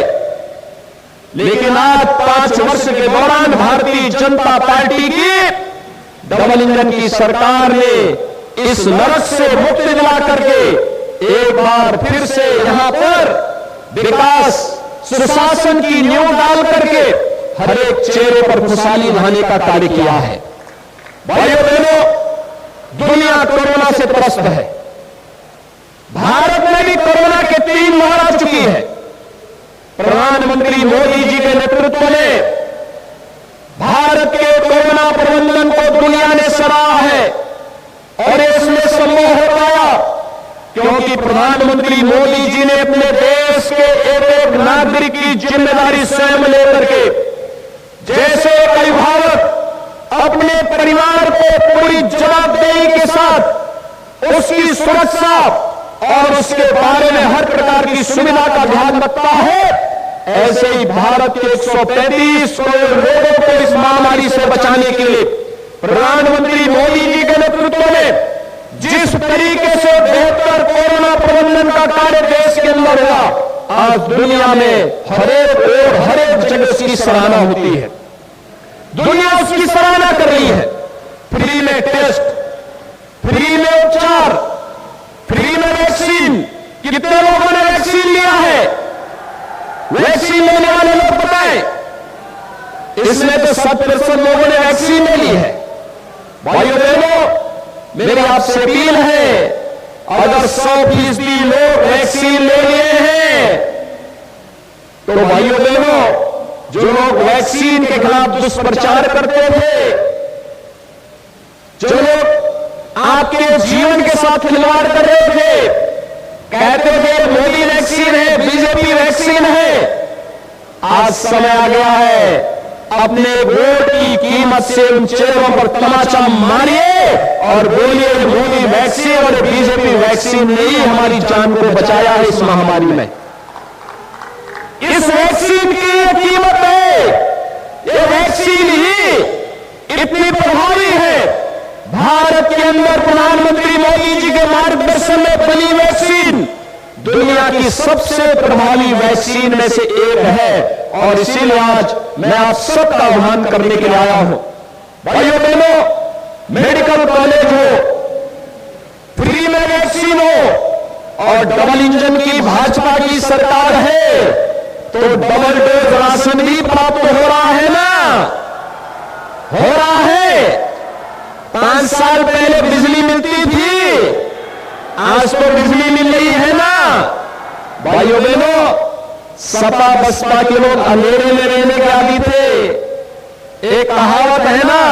लेकिन आज 5 वर्ष के दौरान भारतीय जनता पार्टी की डबल इंजन की सरकार ने इस नरक से मुक्ति दिला करके एक बार फिर से यहां पर विकास सुशासन की नींव डाल करके हर एक चेहरे पर खुशहाली लाने का कार्य किया है। भाइयों बहनों, दुनिया कोरोना से त्रस्त है। भारत में भी कोरोना के 3 लहर आ चुकी है। प्रधानमंत्री मोदी जी के नेतृत्व में भारत के कोरोना प्रबंधन को दुनिया ने सराहा है और इसमें संभव हो पाया क्योंकि प्रधानमंत्री मोदी जी ने अपने देश के एक नागरिक की जिम्मेदारी स्वयं लेकर के, जैसे एक अभिभावक अपने परिवार को पूरी जवाबदेही के साथ उसकी सुरक्षा और उसके बारे में हर प्रकार की सुविधा का ध्यान रखता है, ऐसे ही भारत के 135 करोड़ लोगों को इस महामारी से बचाने के लिए प्रधानमंत्री मोदी जी के नेतृत्व में जिस तरीके से बेहतर कोरोना प्रबंधन का कार्य देश के अंदर हुआ, आज दुनिया में हर एक जगह उसकी सराहना होती है। दुनिया उसकी सराहना कर रही है। फ्री में टेस्ट, फ्री में उपचार, फ्री में वैक्सीन। कितने लोगों ने वैक्सीन लिया है? वैक्सीन लेने वाले लोग बताएं। इसमें तो 70% लोगों ने वैक्सीन ले ली है। भाइयों बहनों, मेरी आपसे अपील है, अगर 100% लोग वैक्सीन ले लिए हैं तो भाइयों बहनों, जो लोग वैक्सीन के खिलाफ दुष्प्रचार करते थे, जो लोग आपके जीवन के साथ खिलवाड़ कर रहे थे, कहते थे मोदी वैक्सीन है, बीजेपी वैक्सीन है, आज समय आ गया है, अपने वोट की कीमत से उन चेहरों पर तमाचा मारिए और बोलिए मोदी वैक्सीन और बीजेपी वैक्सीन ने ही हमारी जान को बचाया है इस महामारी में। इस वैक्सीन की ये कीमत है, ये वैक्सीन ही इतनी प्रभावी है। भारत के अंदर प्रधानमंत्री मोदी जी के मार्गदर्शन में बनी वैक्सीन दुनिया की सबसे प्रभावी वैक्सीन में से एक है और इसीलिए आज मैं आप सबका आह्वान करने के लिए आया हूं। भाइयों बहनों, मेडिकल कॉलेज हो, फ्री में वैक्सीन हो और डबल इंजन की भाजपा की सरकार है तो डबल डोज राशन भी प्राप्त हो रहा है ना, हो रहा है। 5 साल पहले बिजली मिलती थी, आज तो बिजली मिल रही है ना। भाइयों बहनों, सपा बसपा के लोग अंधेरे में रहने के आदी थे। एक कहावत है ना,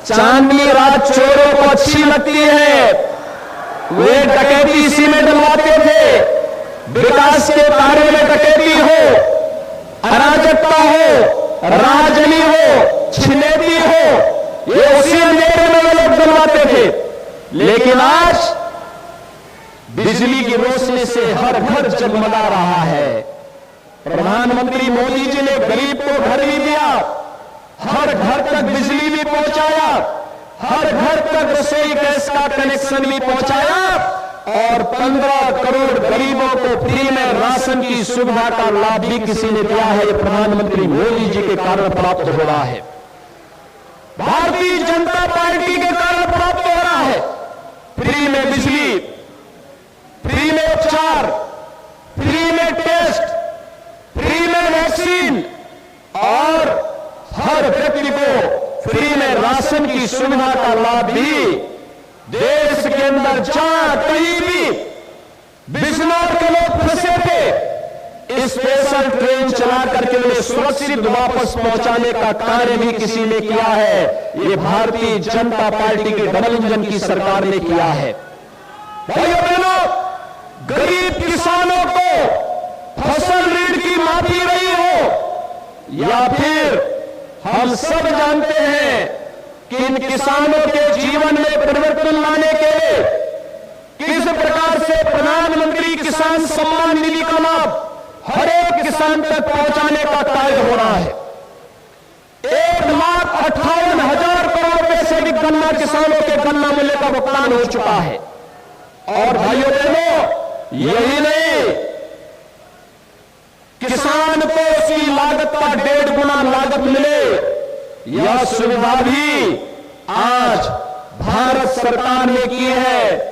चांदनी रात चोरों को अच्छी लगती है। वे डकैती इसी में डलवाते थे। विकास के कार्य में डकैती हो, अराजकता हो, राजनी हो, छिनेती हो, ये उसी अंधेरे में वे लोग डलवाते थे। लेकिन आज बिजली की रोशनी से हर घर जगमगा रहा है। प्रधानमंत्री मोदी जी ने गरीब को घर भी दिया, हर घर तक बिजली भी पहुंचाया, हर घर तक रसोई गैस का कनेक्शन भी पहुंचाया और 15 करोड़ गरीबों को फ्री में राशन की सुविधा का लाभ भी किसी ने दिया है। ये प्रधानमंत्री मोदी जी के कारण प्राप्त हो रहा है, भारतीय जनता पार्टी के कारण प्राप्त हो रहा है। फ्री में बिजली, फ्री में उपचार, फ्री में टेस्ट, फ्री में वैक्सीन और हर व्यक्ति को फ्री में राशन की सुविधा का लाभ भी। देश के अंदर जहां कहीं भी बिजनौर के लोग फंसे थे, स्पेशल ट्रेन चला करके उन्हें सुरक्षित वापस पहुंचाने का कार्य भी किसी ने किया है। ये भारतीय जनता पार्टी के डबल इंजन की सरकार ने किया है। भाइयों बहनों, गरीब किसानों को फसल ऋण की माफी रही हो या फिर हम सब जानते हैं कि इन किसानों के जीवन में परिवर्तन लाने के लिए किस प्रकार से प्रधानमंत्री किसान सम्मान निधि का लाभ हर एक किसान तक पहुंचाने का कार्य हो रहा है। 1,58,000 करोड़ रुपए से भी गन्ना किसानों के गन्ना मूल्य का भुगतान हो चुका है। और भाइयों बहनों, यही नहीं, किसान को उसकी लागत का 1.5 गुना लागत मिले, यह सुविधा भी आज भारत सरकार ने की है।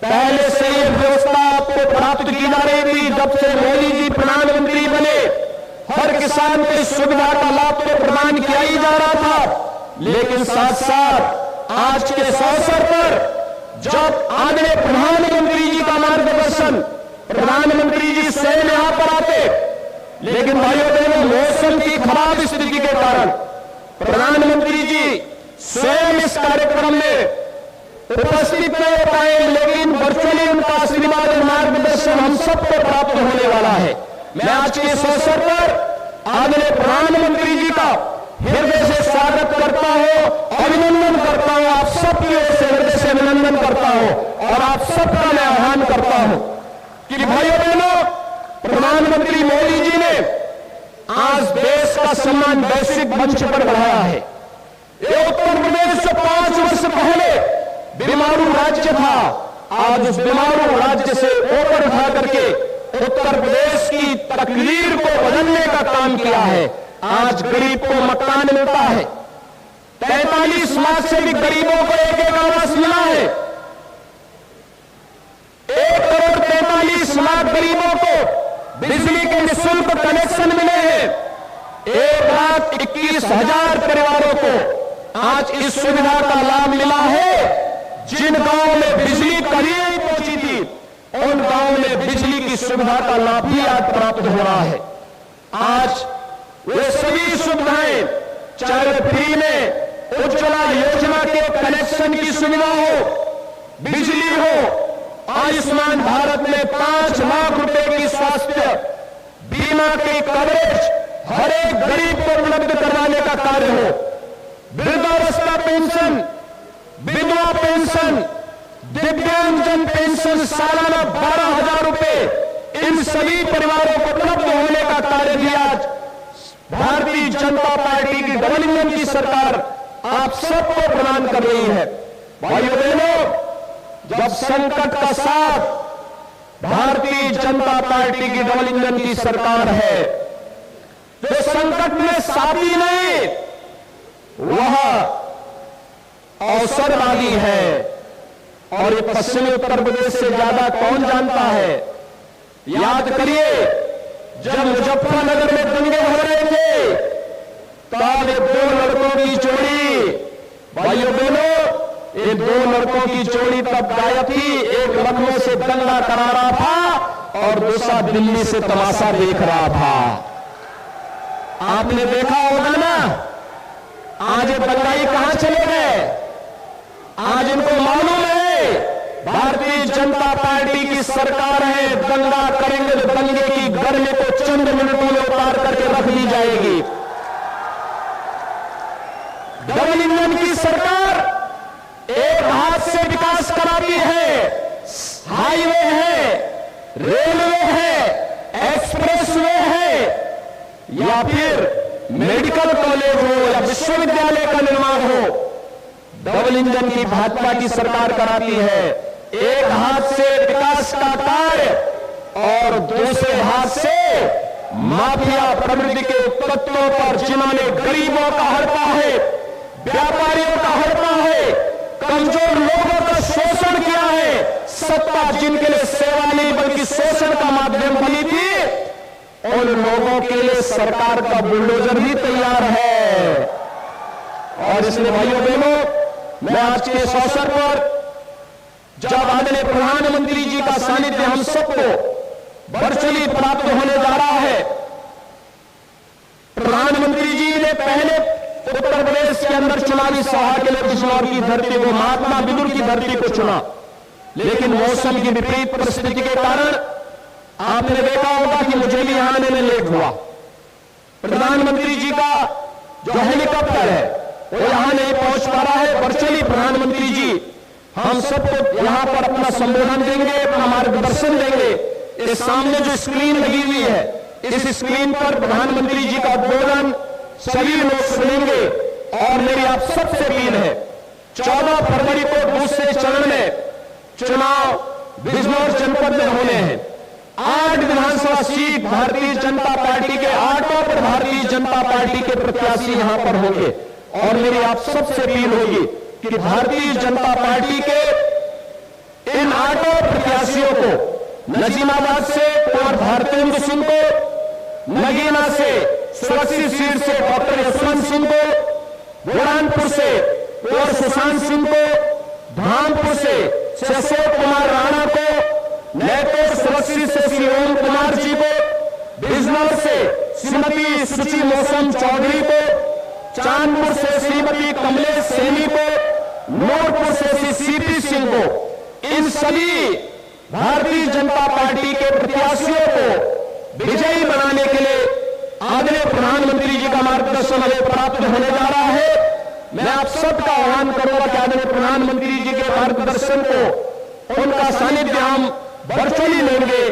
पहले से यह व्यवस्था आपको प्राप्त की जा रही थी। जब से मोदी जी प्रधानमंत्री बने, हर किसान को इस सुविधा का लाभ तो प्रदान किया ही जा रहा था, लेकिन साथ साथ आज के इस अवसर पर जब आदरणीय प्रधानमंत्री जी का मार्गदर्शन, प्रधानमंत्री जी स्वयं यहां पर आते, लेकिन भाइयों बहनों, मौसम की खराब स्थिति के कारण प्रधानमंत्री जी स्वयं इस कार्यक्रम में उपस्थित नहीं हो पाए, लेकिन वर्चुअली उनका आशीर्वाद और मार्गदर्शन हम सबको प्राप्त होने वाला है। मैं आज के इस अवसर पर आदरणीय प्रधानमंत्री जी का हृदय से स्वागत करता हूं, अभिनंदन करता हूं, आप सबकी ओर से हृदय से अभिनंदन करता हूं और आप सबका मैं आह्वान करता हूं कि भाइयों बहनों, प्रधानमंत्री मोदी जी ने आज देश का सम्मान वैश्विक मंच पर बढ़ाया है। ये उत्तर प्रदेश जो 5 वर्ष पहले बीमारू राज्य था, आज उस बीमारू राज्य से ऊपर उठा करके उत्तर प्रदेश की तकदीर को बदलने का काम किया है। आज गरीब को मकान मिलता है, 43 लाख से भी गरीबों को एक आवास मिला है। लाख गरीबों को बिजली के निःशुल्क कनेक्शन मिले हैं। 1,21,000 परिवारों को आज इस सुविधा का लाभ मिला है। जिन गांवों में बिजली कभी नहीं पहुंची थी, उन गांवों में बिजली की सुविधा का लाभ भी आज प्राप्त हो रहा है। आज वे सभी सुविधाएं, चाहे फ्री में उज्ज्वला योजना के कनेक्शन की सुविधा हो, बिजली हो, आयुष्मान भारत में 5 लाख रुपए की स्वास्थ्य बीमा के कवरेज हर एक गरीब को उपलब्ध करवाने का कार्य हो, वृद्धावस्था पेंशन, विधवा पेंशन, दिव्यांगजन पेंशन सालाना 12,000 रुपए इन सभी परिवारों को उपलब्ध होने का कार्य भी आज भारतीय जनता पार्टी की डबल इंजन की सरकार आप सबको प्रदान कर रही है। भाइयों बहनों, जब संकट का साथ भारतीय जनता पार्टी की डबल इंजन की सरकार है, जो संकट में साथी नहीं, वह अवसरवादी है। और ये पश्चिमी उत्तर प्रदेश से ज्यादा कौन जानता है? याद करिए, जब मुजफ्फरनगर में दंगे हो रहे थे, तब ये 2 लड़कों की जोड़ी, भाइयों बहनों, ये 2 लड़कों की जोड़ी तब गायब थी। एक लखनऊ से दंगा करा रहा था और दूसरा दिल्ली से तमाशा देख रहा था। आपने देखा होगा ना, आज ये दंगाई कहां चले गए? आज इनको मालूम है भारतीय जनता पार्टी की सरकार है, दंगा करेंगे तो दंगे की गर्मी को चंद मिनटों में उतार करके रख दी जाएगी। डबल इंजन की सरकार एक हाथ से विकास कराती है, हाईवे है, रेलवे है, एक्सप्रेसवे है, या फिर मेडिकल कॉलेज हो या विश्वविद्यालय का निर्माण हो, डबल इंजन की भाजपा की सरकार कराती है। एक हाथ से विकास का कार्य और दूसरे हाथ से माफिया प्रवृत्ति के तत्वों पर, जिन्होंने गरीबों का हड़पा है, व्यापारियों का हड़पा है, कमजोर लोगों का शोषण किया है, सत्ता जिनके लिए सेवा नहीं बल्कि शोषण का माध्यम बनी थी, उन लोगों के लिए सरकार का बुलडोजर भी तैयार है। और इसलिए भाइयों बहनों, मैं आज के इस अवसर पर जब आदरणीय प्रधानमंत्री जी का सानिध्य हम सबको वर्चुअली प्राप्त होने जा रहा है, प्रधानमंत्री जी ने पहले उत्तर प्रदेश के अंदर चुनावी सभा के लिए बिजनौर की धरती को, महात्मा विदुर की धरती को चुना, लेकिन मौसम की विपरीत परिस्थिति के कारण आपने देखा होगा कि मुझे भी यहां आने में लेट हुआ। प्रधानमंत्री जी का जो हेलीकॉप्टर है वो यहां नहीं पहुंच पा रहा है। वर्चुअली प्रधानमंत्री जी हम सबको यहां पर अपना संबोधन देंगे, अपना मार्गदर्शन देंगे। इस सामने जो स्क्रीन लगी हुई है, इस स्क्रीन पर प्रधानमंत्री जी का उद्बोधन सभी लोग सुनेंगे। और मेरी आप सबसे अपील है, 14 फरवरी को दूसरे चरण में चुनाव बिजनौर जनपद में होने हैं। 8 विधानसभा सीट भारतीय जनता पार्टी के, 8 पर भारतीय जनता पार्टी के प्रत्याशी यहां पर होंगे। और मेरी आप सबसे अपील होगी कि भारतीय जनता पार्टी के इन 8 प्रत्याशियों को, नजीमाबाद से कुंवर भारतेंद्र सिंह को, नगीना से सुरक्षित सीट से डॉक्टर यशवंत सिंह को, बुरहानपुर से कुंवर सुशांत सिंह को, धामपुर से अशोक कुमार राणा को, नैतोर सुरक्षित से श्री ओम कुमार जी को, बिजनौर से श्रीमती सुची मौसम चौधरी को, चांदपुर से श्रीमती कमलेश सैनी को, नूरपुर से श्री सीपी सिंह को, इन सभी भारतीय जनता पार्टी के प्रत्याशियों को विजयी बनाने के लिए आदरणीय प्रधानमंत्री जी का मार्गदर्शन हमें प्राप्त होने जा रहा है। मैं आप सबका आह्वान करूंगा कि आदरणीय प्रधानमंत्री जी के मार्गदर्शन को, उनका सानिध्य हम वर्चुअली लेंगे।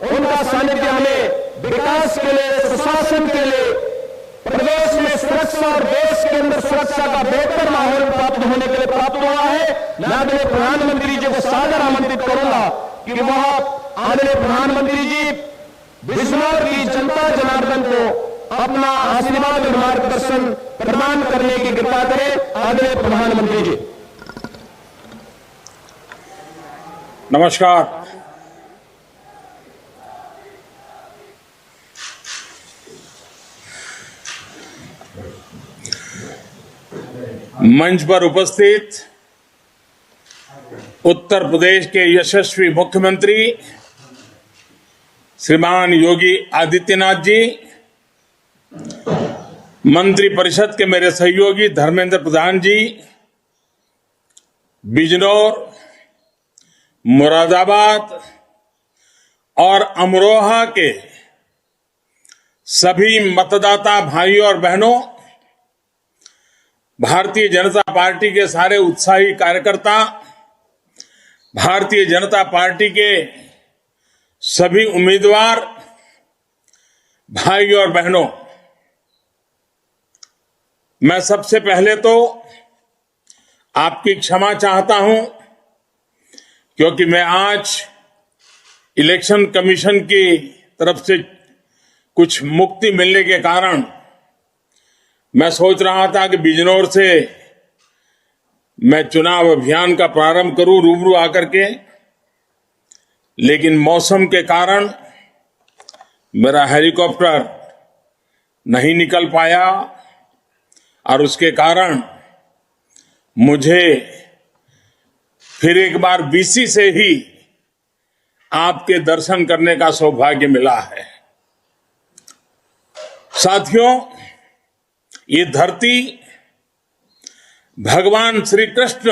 उनका सानिध्य हमें विकास के लिए, सुशासन के लिए, प्रदेश में सुरक्षा और देश के अंदर सुरक्षा का बेहतर माहौल प्राप्त होने के लिए प्राप्त हुआ है। मैं आदरणीय प्रधानमंत्री जी को सादर आमंत्रित करूंगा कि वह आदरणीय प्रधानमंत्री जी बिजनौर की जनता जनार्दन को अपना आशीर्वाद और मार्गदर्शन प्रदान करने की कृपा करें। आदरणीय प्रधानमंत्री जी। नमस्कार। मंच पर उपस्थित उत्तर प्रदेश के यशस्वी मुख्यमंत्री श्रीमान योगी आदित्यनाथ जी, मंत्रिपरिषद के मेरे सहयोगी धर्मेंद्र प्रधान जी, बिजनौर, मुरादाबाद और अमरोहा के सभी मतदाता भाइयों और बहनों, भारतीय जनता पार्टी के सारे उत्साही कार्यकर्ता, भारतीय जनता पार्टी के सभी उम्मीदवार भाइयों और बहनों, मैं सबसे पहले तो आपकी क्षमा चाहता हूं क्योंकि मैं आज इलेक्शन कमीशन की तरफ से कुछ मुक्ति मिलने के कारण मैं सोच रहा था कि बिजनौर से मैं चुनाव अभियान का प्रारंभ करूं रूबरू आकर के, लेकिन मौसम के कारण मेरा हेलीकॉप्टर नहीं निकल पाया और उसके कारण मुझे फिर एक बार बीसी से ही आपके दर्शन करने का सौभाग्य मिला है। साथियों, ये धरती भगवान श्री कृष्ण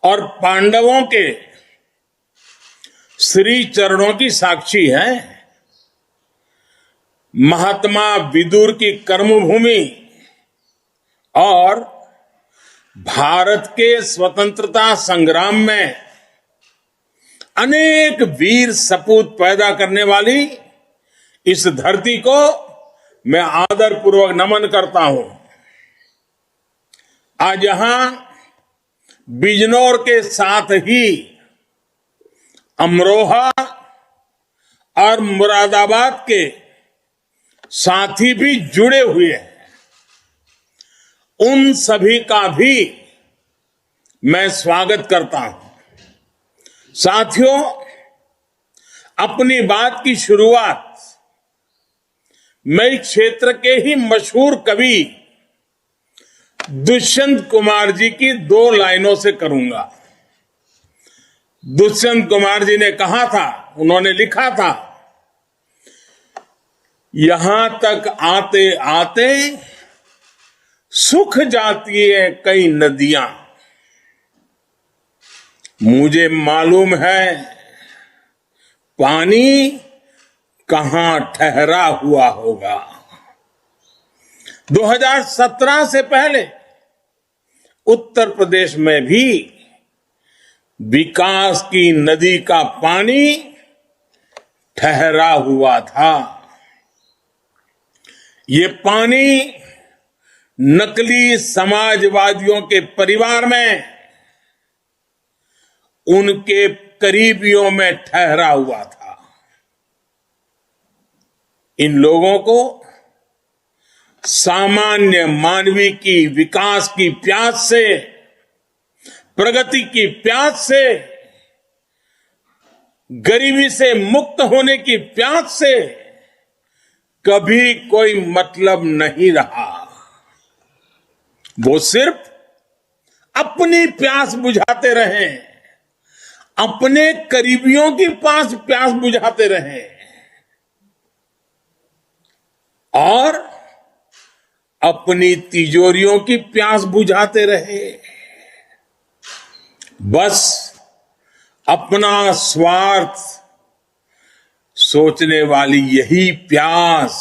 और पांडवों के श्री चरणों की साक्षी है। महात्मा विदुर की कर्मभूमि और भारत के स्वतंत्रता संग्राम में अनेक वीर सपूत पैदा करने वाली इस धरती को मैं आदरपूर्वक नमन करता हूं। आज यहां बिजनौर के साथ ही अमरोहा और मुरादाबाद के साथी भी जुड़े हुए हैं। उन सभी का भी मैं स्वागत करता हूं। साथियों, अपनी बात की शुरुआत मैं इस क्षेत्र के ही मशहूर कवि दुष्यंत कुमार जी की 2 लाइनों से करूंगा। दुष्यंत कुमार जी ने कहा था, उन्होंने लिखा था, यहां तक आते आते सूख जाती है कई नदियां, मुझे मालूम है पानी कहां ठहरा हुआ होगा। 2017 से पहले उत्तर प्रदेश में भी विकास की नदी का पानी ठहरा हुआ था। ये पानी नकली समाजवादियों के परिवार में उनके करीबियों में ठहरा हुआ था। इन लोगों को सामान्य मानवीय की विकास की प्यास से, प्रगति की प्यास से, गरीबी से मुक्त होने की प्यास से कभी कोई मतलब नहीं रहा। वो सिर्फ अपनी प्यास बुझाते रहे, अपने करीबियों की प्यास बुझाते रहे और अपनी तिजोरियों की प्यास बुझाते रहे। बस अपना स्वार्थ सोचने वाली यही प्यास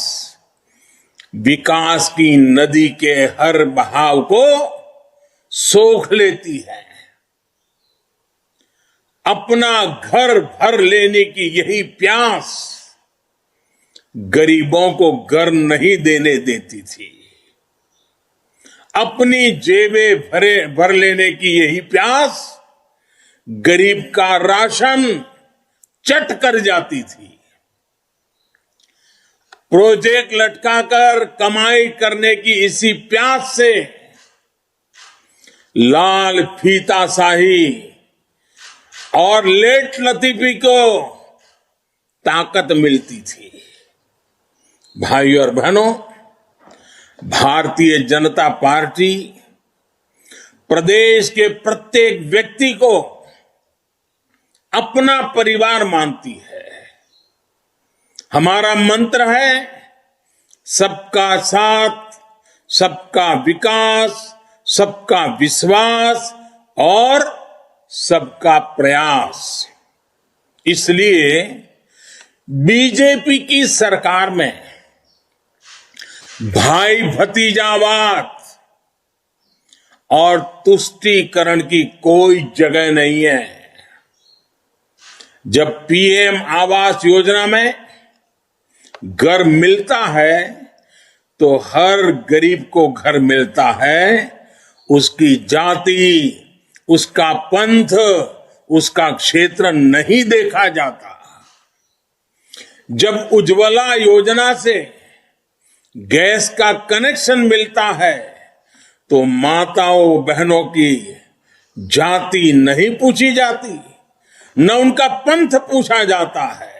विकास की नदी के हर बहाव को सोख लेती है। अपना घर भर लेने की यही प्यास गरीबों को घर नहीं देने देती थी। अपनी जेबें भर लेने की यही प्यास गरीब का राशन चट कर जाती थी। प्रोजेक्ट लटकाकर कमाई करने की इसी प्यास से लाल फीताशाही और लेट लतीफी को ताकत मिलती थी। भाइयों और बहनों, भारतीय जनता पार्टी प्रदेश के प्रत्येक व्यक्ति को अपना परिवार मानती है। हमारा मंत्र है सबका साथ, सबका विकास, सबका विश्वास और सबका प्रयास। इसलिए बीजेपी की सरकार में भाई भतीजावाद और तुष्टीकरण की कोई जगह नहीं है। जब पीएम आवास योजना में घर मिलता है तो हर गरीब को घर मिलता है। उसकी जाति, उसका पंथ, उसका क्षेत्र नहीं देखा जाता। जब उज्ज्वला योजना से गैस का कनेक्शन मिलता है तो माताओं बहनों की जाति नहीं पूछी जाती, न उनका पंथ पूछा जाता है।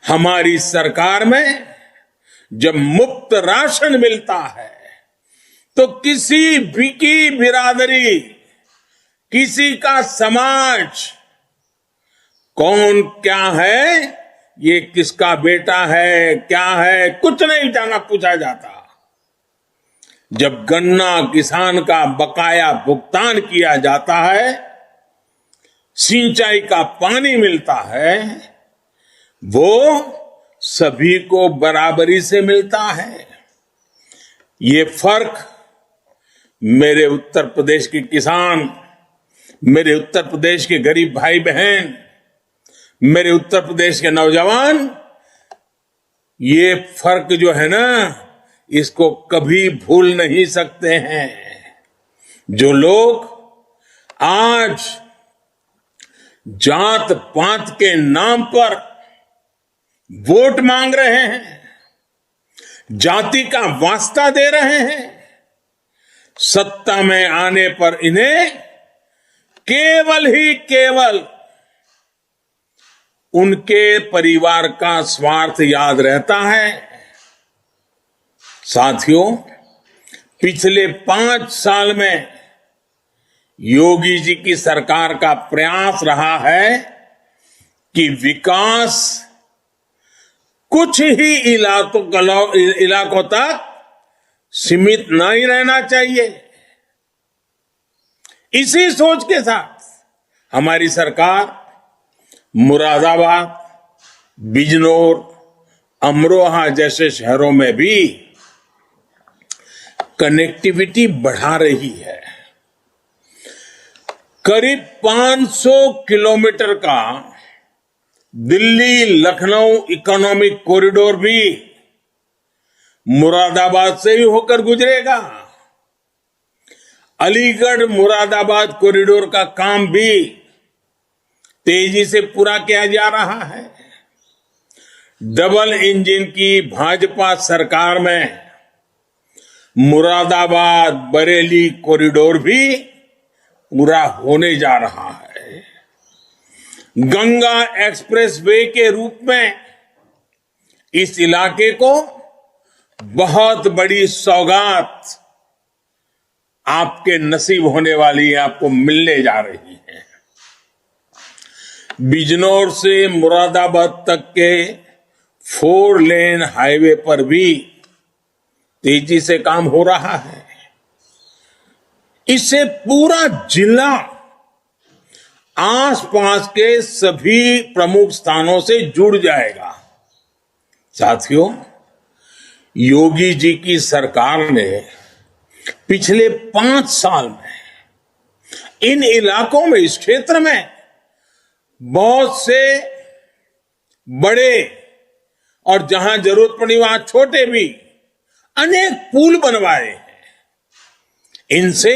हमारी सरकार में जब मुफ्त राशन मिलता है तो किसी भी की बिरादरी, किसी का समाज, कौन क्या है, ये किसका बेटा है, क्या है, कुछ नहीं जाना पूछा जाता। जब गन्ना किसान का बकाया भुगतान किया जाता है, सिंचाई का पानी मिलता है, वो सभी को बराबरी से मिलता है। ये फर्क मेरे उत्तर प्रदेश के किसान, मेरे उत्तर प्रदेश के गरीब भाई बहन, मेरे उत्तर प्रदेश के नौजवान, ये फर्क जो है ना, इसको कभी भूल नहीं सकते हैं। जो लोग आज जात पात के नाम पर वोट मांग रहे हैं, जाति का वास्ता दे रहे हैं, सत्ता में आने पर इन्हें केवल ही केवल उनके परिवार का स्वार्थ याद रहता है। साथियों, पिछले 5 साल में योगी जी की सरकार का प्रयास रहा है कि विकास कुछ ही इलाकों तक सीमित नहीं रहना चाहिए। इसी सोच के साथ हमारी सरकार मुरादाबाद, बिजनौर, अमरोहा जैसे शहरों में भी कनेक्टिविटी बढ़ा रही है। करीब 500 किलोमीटर का दिल्ली लखनऊ इकोनॉमिक कॉरिडोर भी मुरादाबाद से ही होकर गुजरेगा। अलीगढ़ मुरादाबाद कॉरिडोर का काम भी तेजी से पूरा किया जा रहा है। डबल इंजन की भाजपा सरकार में मुरादाबाद बरेली कॉरिडोर भी पूरा होने जा रहा है। गंगा एक्सप्रेसवे के रूप में इस इलाके को बहुत बड़ी सौगात आपके नसीब होने वाली है, आपको मिलने जा रही है। बिजनौर से मुरादाबाद तक के 4 लेन हाईवे पर भी तेजी से काम हो रहा है। इससे पूरा जिला आसपास के सभी प्रमुख स्थानों से जुड़ जाएगा। साथियों, योगी जी की सरकार ने पिछले 5 साल में इन इलाकों में, इस क्षेत्र में बहुत से बड़े और जहां जरूरत पड़ी वहां छोटे भी अनेक पुल बनवाए हैं। इनसे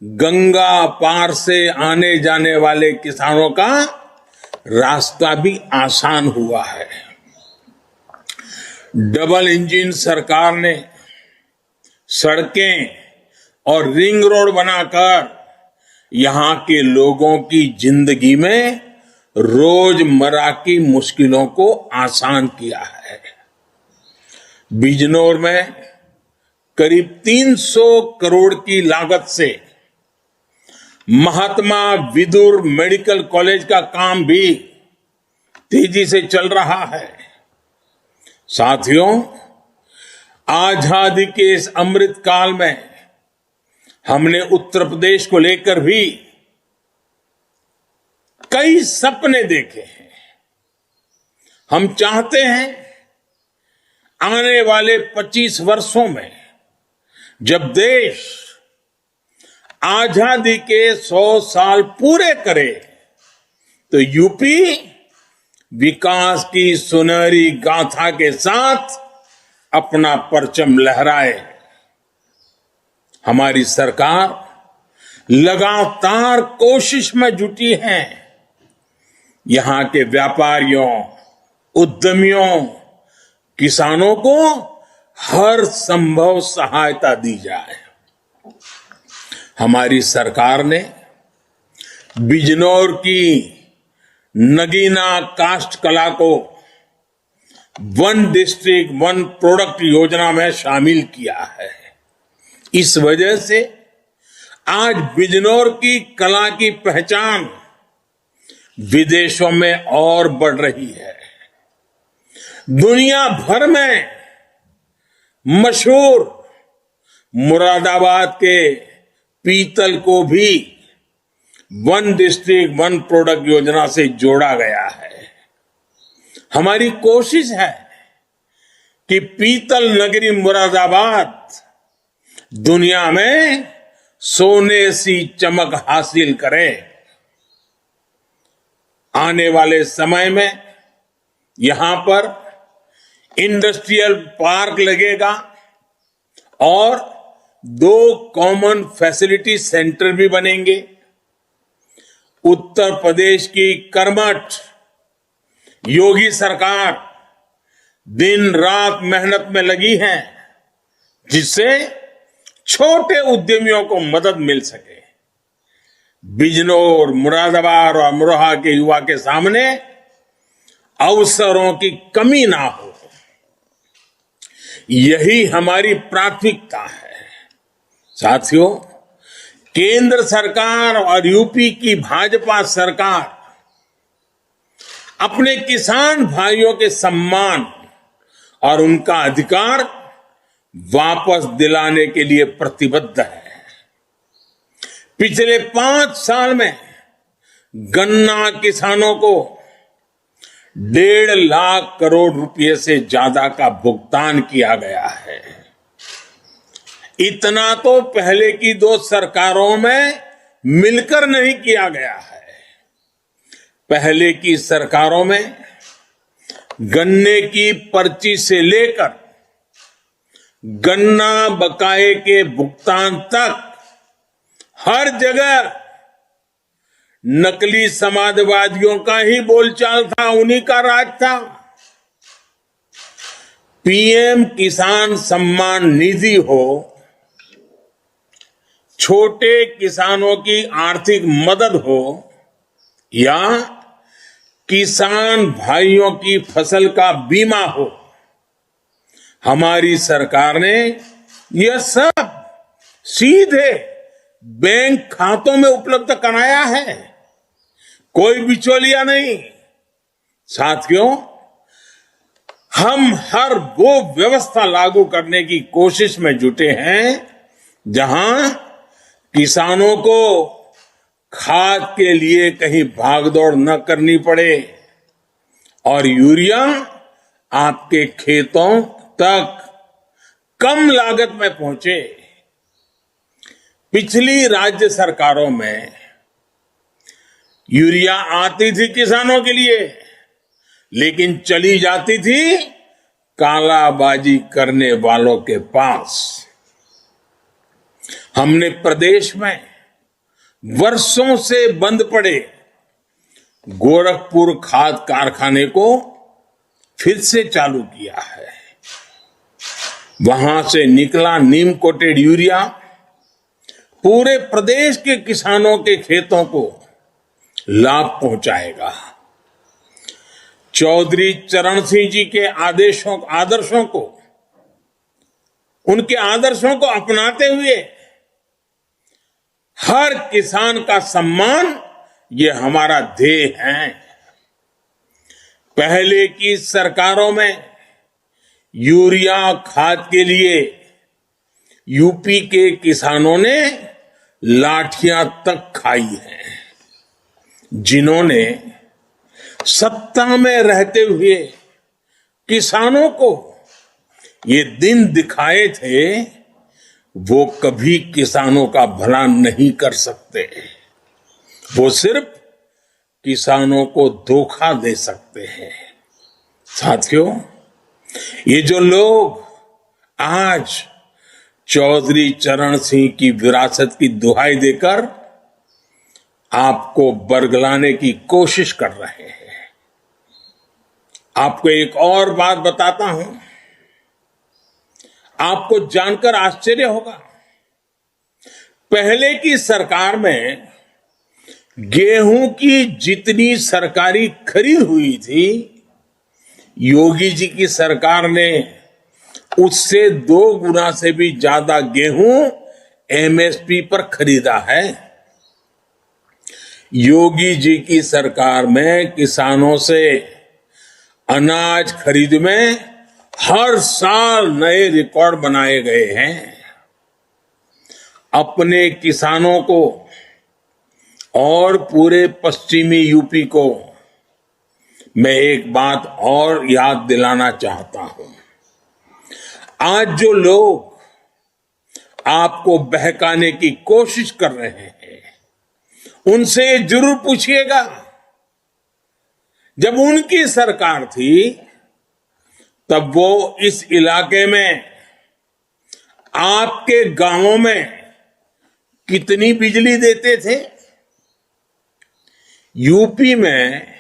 गंगा पार से आने जाने वाले किसानों का रास्ता भी आसान हुआ है। डबल इंजन सरकार ने सड़कें और रिंग रोड बनाकर यहां के लोगों की जिंदगी में रोजमर्रा की मुश्किलों को आसान किया है। बिजनौर में करीब 300 करोड़ की लागत से महात्मा विदुर मेडिकल कॉलेज का काम भी तेजी से चल रहा है। साथियों, आजादी के इस अमृत काल में हमने उत्तर प्रदेश को लेकर भी कई सपने देखे हैं। हम चाहते हैं आने वाले 25 वर्षों में जब देश आजादी के 100 साल पूरे करे तो यूपी विकास की सुनहरी गाथा के साथ अपना परचम लहराए। हमारी सरकार लगातार कोशिश में जुटी है यहां के व्यापारियों, उद्यमियों, किसानों को हर संभव सहायता दी जाए। हमारी सरकार ने बिजनौर की नगीना काष्ठ कला को वन डिस्ट्रिक्ट वन प्रोडक्ट योजना में शामिल किया है। इस वजह से आज बिजनौर की कला की पहचान विदेशों में और बढ़ रही है। दुनिया भर में मशहूर मुरादाबाद के पीतल को भी वन डिस्ट्रिक्ट वन प्रोडक्ट योजना से जोड़ा गया है। हमारी कोशिश है कि पीतल नगरी मुरादाबाद दुनिया में सोने सी चमक हासिल करे। आने वाले समय में यहां पर इंडस्ट्रियल पार्क लगेगा और 2 कॉमन फैसिलिटी सेंटर भी बनेंगे। उत्तर प्रदेश की कर्मठ योगी सरकार दिन रात मेहनत में लगी है जिससे छोटे उद्यमियों को मदद मिल सके। बिजनौर, मुरादाबाद और अमरोहा के युवा के सामने अवसरों की कमी ना हो, यही हमारी प्राथमिकता है। साथियों, केंद्र सरकार और यूपी की भाजपा सरकार अपने किसान भाइयों के सम्मान और उनका अधिकार वापस दिलाने के लिए प्रतिबद्ध है। पिछले 5 साल में गन्ना किसानों को 1.5 लाख करोड़ रुपए से ज्यादा का भुगतान किया गया है। इतना तो पहले की 2 सरकारों में मिलकर नहीं किया गया है। पहले की सरकारों में गन्ने की पर्ची से लेकर गन्ना बकाये के भुगतान तक हर जगह नकली समाजवादियों का ही बोलचाल था, उन्हीं का राज था। पीएम किसान सम्मान निधि हो, छोटे किसानों की आर्थिक मदद हो या किसान भाइयों की फसल का बीमा हो, हमारी सरकार ने यह सब सीधे बैंक खातों में उपलब्ध कराया है, कोई बिचौलिया नहीं। साथियों, हम हर वो व्यवस्था लागू करने की कोशिश में जुटे हैं जहां किसानों को खाद के लिए कहीं भागदौड़ न करनी पड़े और यूरिया आपके खेतों तक कम लागत में पहुंचे। पिछली राज्य सरकारों में यूरिया आती थी किसानों के लिए, लेकिन चली जाती थी कालाबाजी करने वालों के पास। हमने प्रदेश में वर्षों से बंद पड़े गोरखपुर खाद कारखाने को फिर से चालू किया है। वहां से निकला नीम कोटेड यूरिया पूरे प्रदेश के किसानों के खेतों को लाभ पहुंचाएगा। चौधरी चरण सिंह जी के आदर्शों को उनके आदर्शों को अपनाते हुए हर किसान का सम्मान, ये हमारा ध्येय है। पहले की सरकारों में यूरिया खाद के लिए यूपी के किसानों ने लाठियां तक खाई हैं। जिन्होंने सत्ता में रहते हुए किसानों को ये दिन दिखाए थे, वो कभी किसानों का भला नहीं कर सकते। वो सिर्फ किसानों को धोखा दे सकते हैं। साथियों, ये जो लोग आज चौधरी चरण सिंह की विरासत की दुहाई देकर आपको बरगलाने की कोशिश कर रहे हैं, आपको एक और बात बताता हूं, आपको जानकर आश्चर्य होगा। पहले की सरकार में गेहूं की जितनी सरकारी खरीद हुई थी, योगी जी की सरकार ने उससे 2 गुना से भी ज्यादा गेहूं एमएसपी पर खरीदा है। योगी जी की सरकार में किसानों से अनाज खरीद में हर साल नए रिकॉर्ड बनाए गए हैं। अपने किसानों को और पूरे पश्चिमी यूपी को मैं एक बात और याद दिलाना चाहता हूं। आज जो लोग आपको बहकाने की कोशिश कर रहे हैं, उनसे जरूर पूछिएगा, जब उनकी सरकार थी तब वो इस इलाके में आपके गांवों में कितनी बिजली देते थे? यूपी में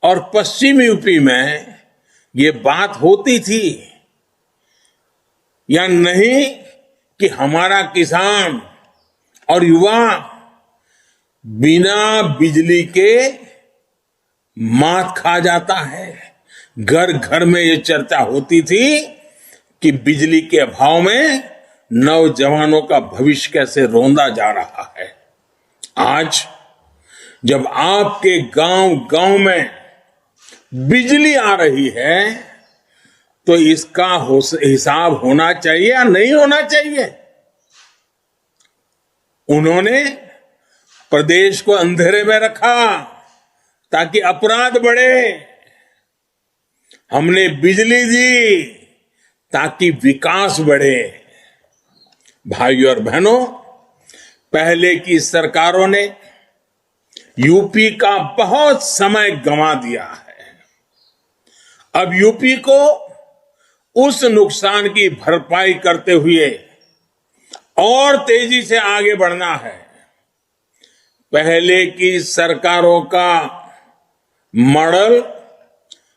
और पश्चिम यूपी में ये बात होती थी या नहीं कि हमारा किसान और युवा बिना बिजली के मात खा जाता है? घर घर में ये चर्चा होती थी कि बिजली के अभाव में नौजवानों का भविष्य कैसे रौंदा जा रहा है। आज जब आपके गांव गांव में बिजली आ रही है, तो इसका हिसाब होना चाहिए या नहीं होना चाहिए? उन्होंने प्रदेश को अंधेरे में रखा ताकि अपराध बढ़े। हमने बिजली दी ताकि विकास बढ़े। भाइयों और बहनों, पहले की सरकारों ने यूपी का बहुत समय गंवा दिया है। अब यूपी को उस नुकसान की भरपाई करते हुए और तेजी से आगे बढ़ना है। पहले की सरकारों का मॉडल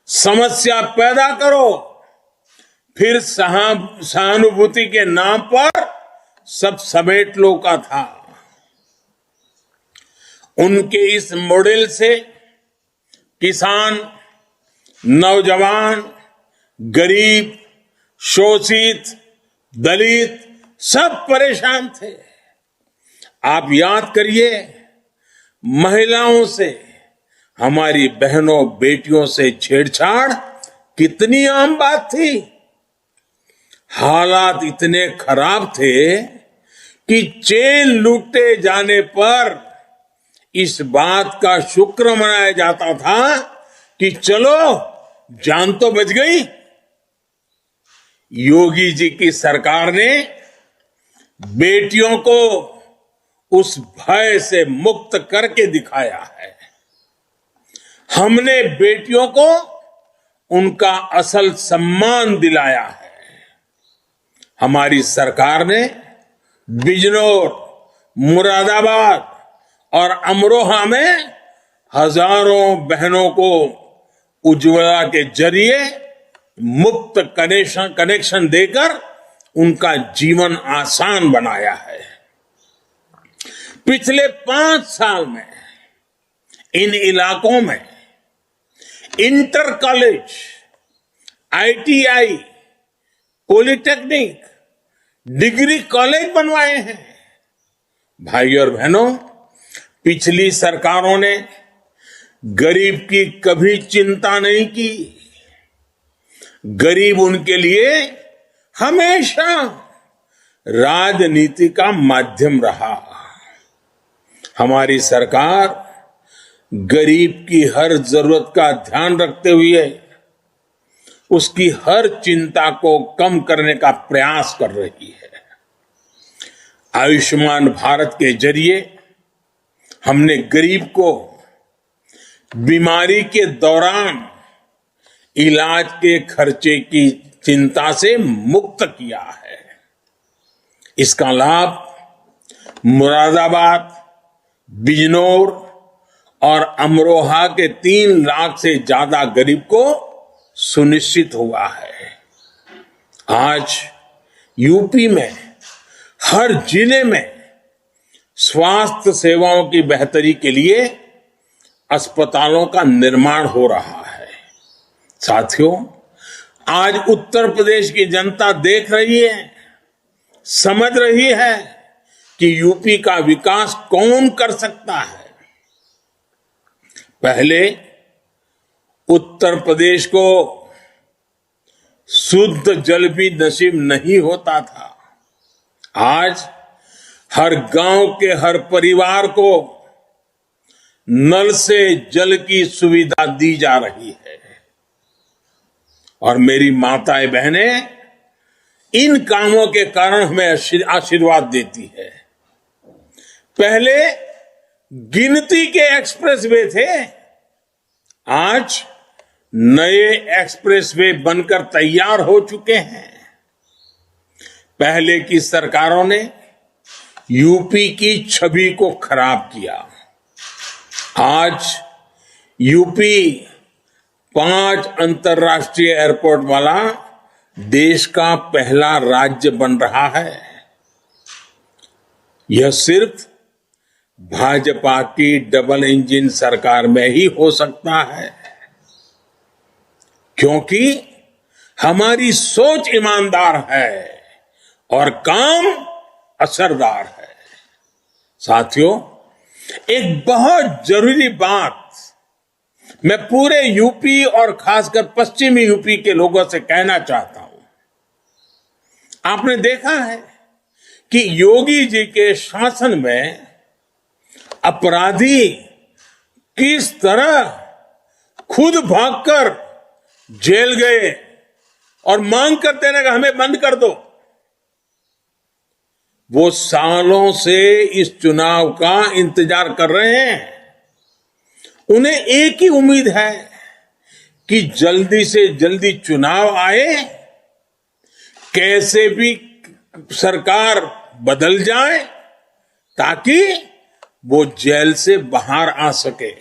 समस्या पैदा करो, फिर सहानुभूति के नाम पर सब समेट लो का था। उनके इस मॉडल से किसान, नौजवान, गरीब, शोषित, दलित सब परेशान थे। आप याद करिए, महिलाओं से, हमारी बहनों बेटियों से छेड़छाड़ कितनी आम बात थी। हालात इतने खराब थे कि चेन लूटे जाने पर इस बात का शुक्र मनाया जाता था कि चलो जान तो बच गई। योगी जी की सरकार ने बेटियों को उस भय से मुक्त करके दिखाया है। हमने बेटियों को उनका असल सम्मान दिलाया है। हमारी सरकार ने बिजनौर, मुरादाबाद और अमरोहा में हजारों बहनों को उज्ज्वला के जरिए मुफ्त कनेक्शन देकर उनका जीवन आसान बनाया है। पिछले 5 साल में इन इलाकों में inter college, ITI, polytechnic, degree college बनवाए हैं। भाई और बहनों, पिछली सरकारों ने गरीब की कभी चिंता नहीं की। गरीब उनके लिए हमेशा राजनीति का माध्यम रहा। हमारी सरकार गरीब की हर जरूरत का ध्यान रखते हुए उसकी हर चिंता को कम करने का प्रयास कर रही है। आयुष्मान भारत के जरिए हमने गरीब को बीमारी के दौरान इलाज के खर्चे की चिंता से मुक्त किया है। इसका लाभ मुरादाबाद, बिजनौर और अमरोहा के 3 लाख से ज्यादा गरीब को सुनिश्चित हुआ है। आज यूपी में हर जिले में स्वास्थ्य सेवाओं की बेहतरी के लिए अस्पतालों का निर्माण हो रहा है। साथियों, आज उत्तर प्रदेश की जनता देख रही है, समझ रही है कि यूपी का विकास कौन कर सकता है। पहले उत्तर प्रदेश को शुद्ध जल भी नसीब नहीं होता था। आज हर गांव के हर परिवार को नल से जल की सुविधा दी जा रही है। और मेरी माताएं बहनें इन कामों के कारण हमें आशीर्वाद देती है। पहले गिनती के एक्सप्रेसवे थे, आज नए एक्सप्रेसवे बनकर तैयार हो चुके हैं। पहले की सरकारों ने यूपी की छवि को खराब किया। आज यूपी 5 अंतर्राष्ट्रीय एयरपोर्ट वाला देश का पहला राज्य बन रहा है। यह सिर्फ भाजपा की डबल इंजन सरकार में ही हो सकता है, क्योंकि हमारी सोच ईमानदार है और काम असरदार है। साथियों, एक बहुत जरूरी बात मैं पूरे यूपी और खासकर पश्चिमी यूपी के लोगों से कहना चाहता हूं। आपने देखा है कि योगी जी के शासन में अपराधी किस तरह खुद भागकर जेल गए और मांग करते रहे कि हमें बंद कर दो। वो सालों से इस चुनाव का इंतजार कर रहे हैं। उन्हें एक ही उम्मीद है कि जल्दी से जल्दी चुनाव आए, कैसे भी सरकार बदल जाए ताकि वो जेल से बाहर आ सके।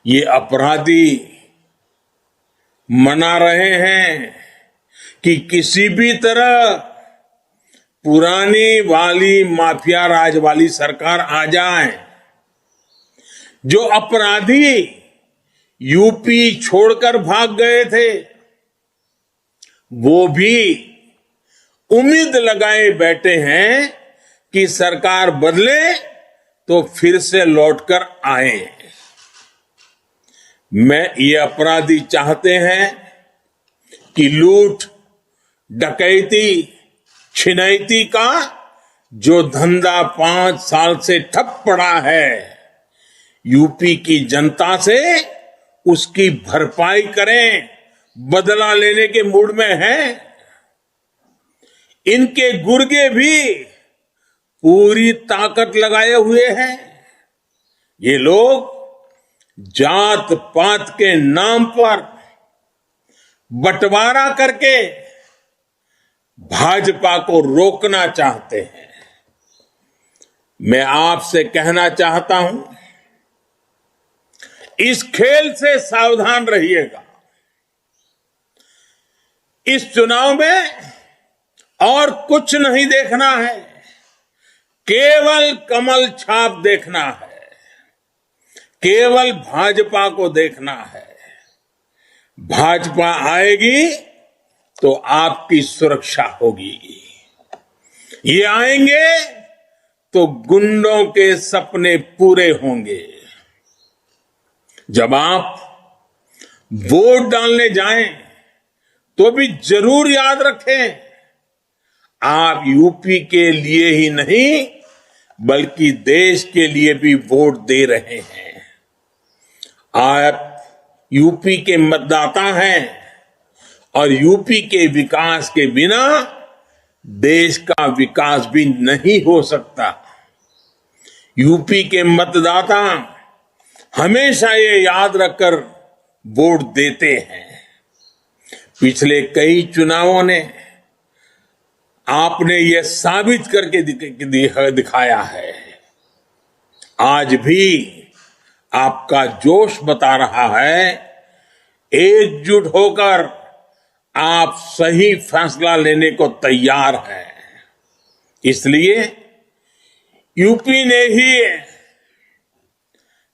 ये अपराधी मना रहे हैं कि किसी भी तरह पुरानी वाली माफिया राज वाली सरकार आ जाए। जो अपराधी यूपी छोड़कर भाग गए थे, वो भी उम्मीद लगाए बैठे हैं कि सरकार बदले तो फिर से लौटकर आए। ये अपराधी चाहते हैं कि लूट, डकैती, छिनैती का जो धंधा 5 साल से ठप पड़ा है, यूपी की जनता से उसकी भरपाई करें, बदला लेने के मूड में हैं। इनके गुर्गे भी पूरी ताकत लगाए हुए हैं। ये लोग जात पात के नाम पर बंटवारा करके भाजपा को रोकना चाहते हैं। मैं आपसे कहना चाहता हूं, इस खेल से सावधान रहिएगा। इस चुनाव में और कुछ नहीं देखना है, केवल कमल छाप देखना है, केवल भाजपा को देखना है। भाजपा आएगी तो आपकी सुरक्षा होगी। ये आएंगे तो गुंडों के सपने पूरे होंगे। जब आप वोट डालने जाएं तो भी जरूर याद रखें, आप यूपी के लिए ही नहीं बल्कि देश के लिए भी वोट दे रहे हैं। आप यूपी के मतदाता हैं और यूपी के विकास के बिना देश का विकास भी नहीं हो सकता। यूपी के मतदाता हमेशा ये याद रखकर वोट देते हैं। पिछले कई चुनावों ने आपने ये साबित करके दिखाया है। आज भी आपका जोश बता रहा है, एकजुट होकर आप सही फैसला लेने को तैयार हैं। इसलिए यूपी ने ही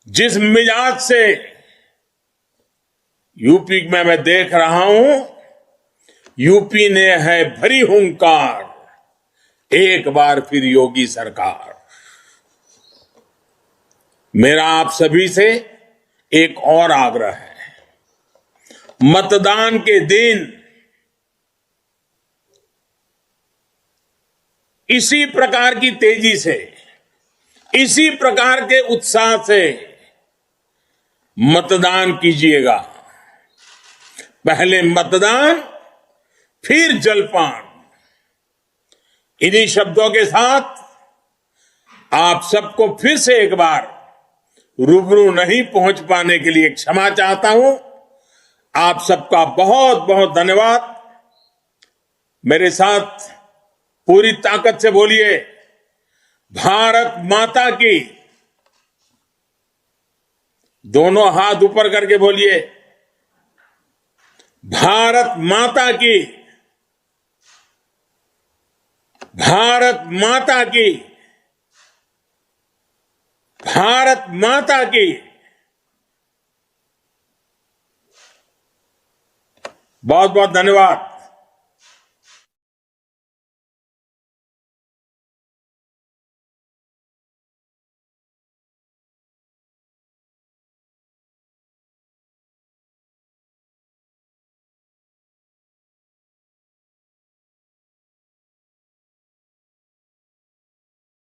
जिस मिजाज से यूपी में मैं देख रहा हूं, यूपी ने है भरी हुंकार, एक बार फिर योगी सरकार। मेरा आप सभी से एक और आग्रह है, मतदान के दिन इसी प्रकार की तेजी से, इसी प्रकार के उत्साह से मतदान कीजिएगा। पहले मतदान फिर जलपान। इन्हीं शब्दों के साथ आप सबको फिर से एक बार रूबरू नहीं पहुंच पाने के लिए क्षमा चाहता हूं। आप सबका बहुत बहुत धन्यवाद। मेरे साथ पूरी ताकत से बोलिए, भारत माता की। दोनों हाथ ऊपर करके बोलिए, भारत माता की, भारत माता की, भारत माता की। बहुत बहुत धन्यवाद।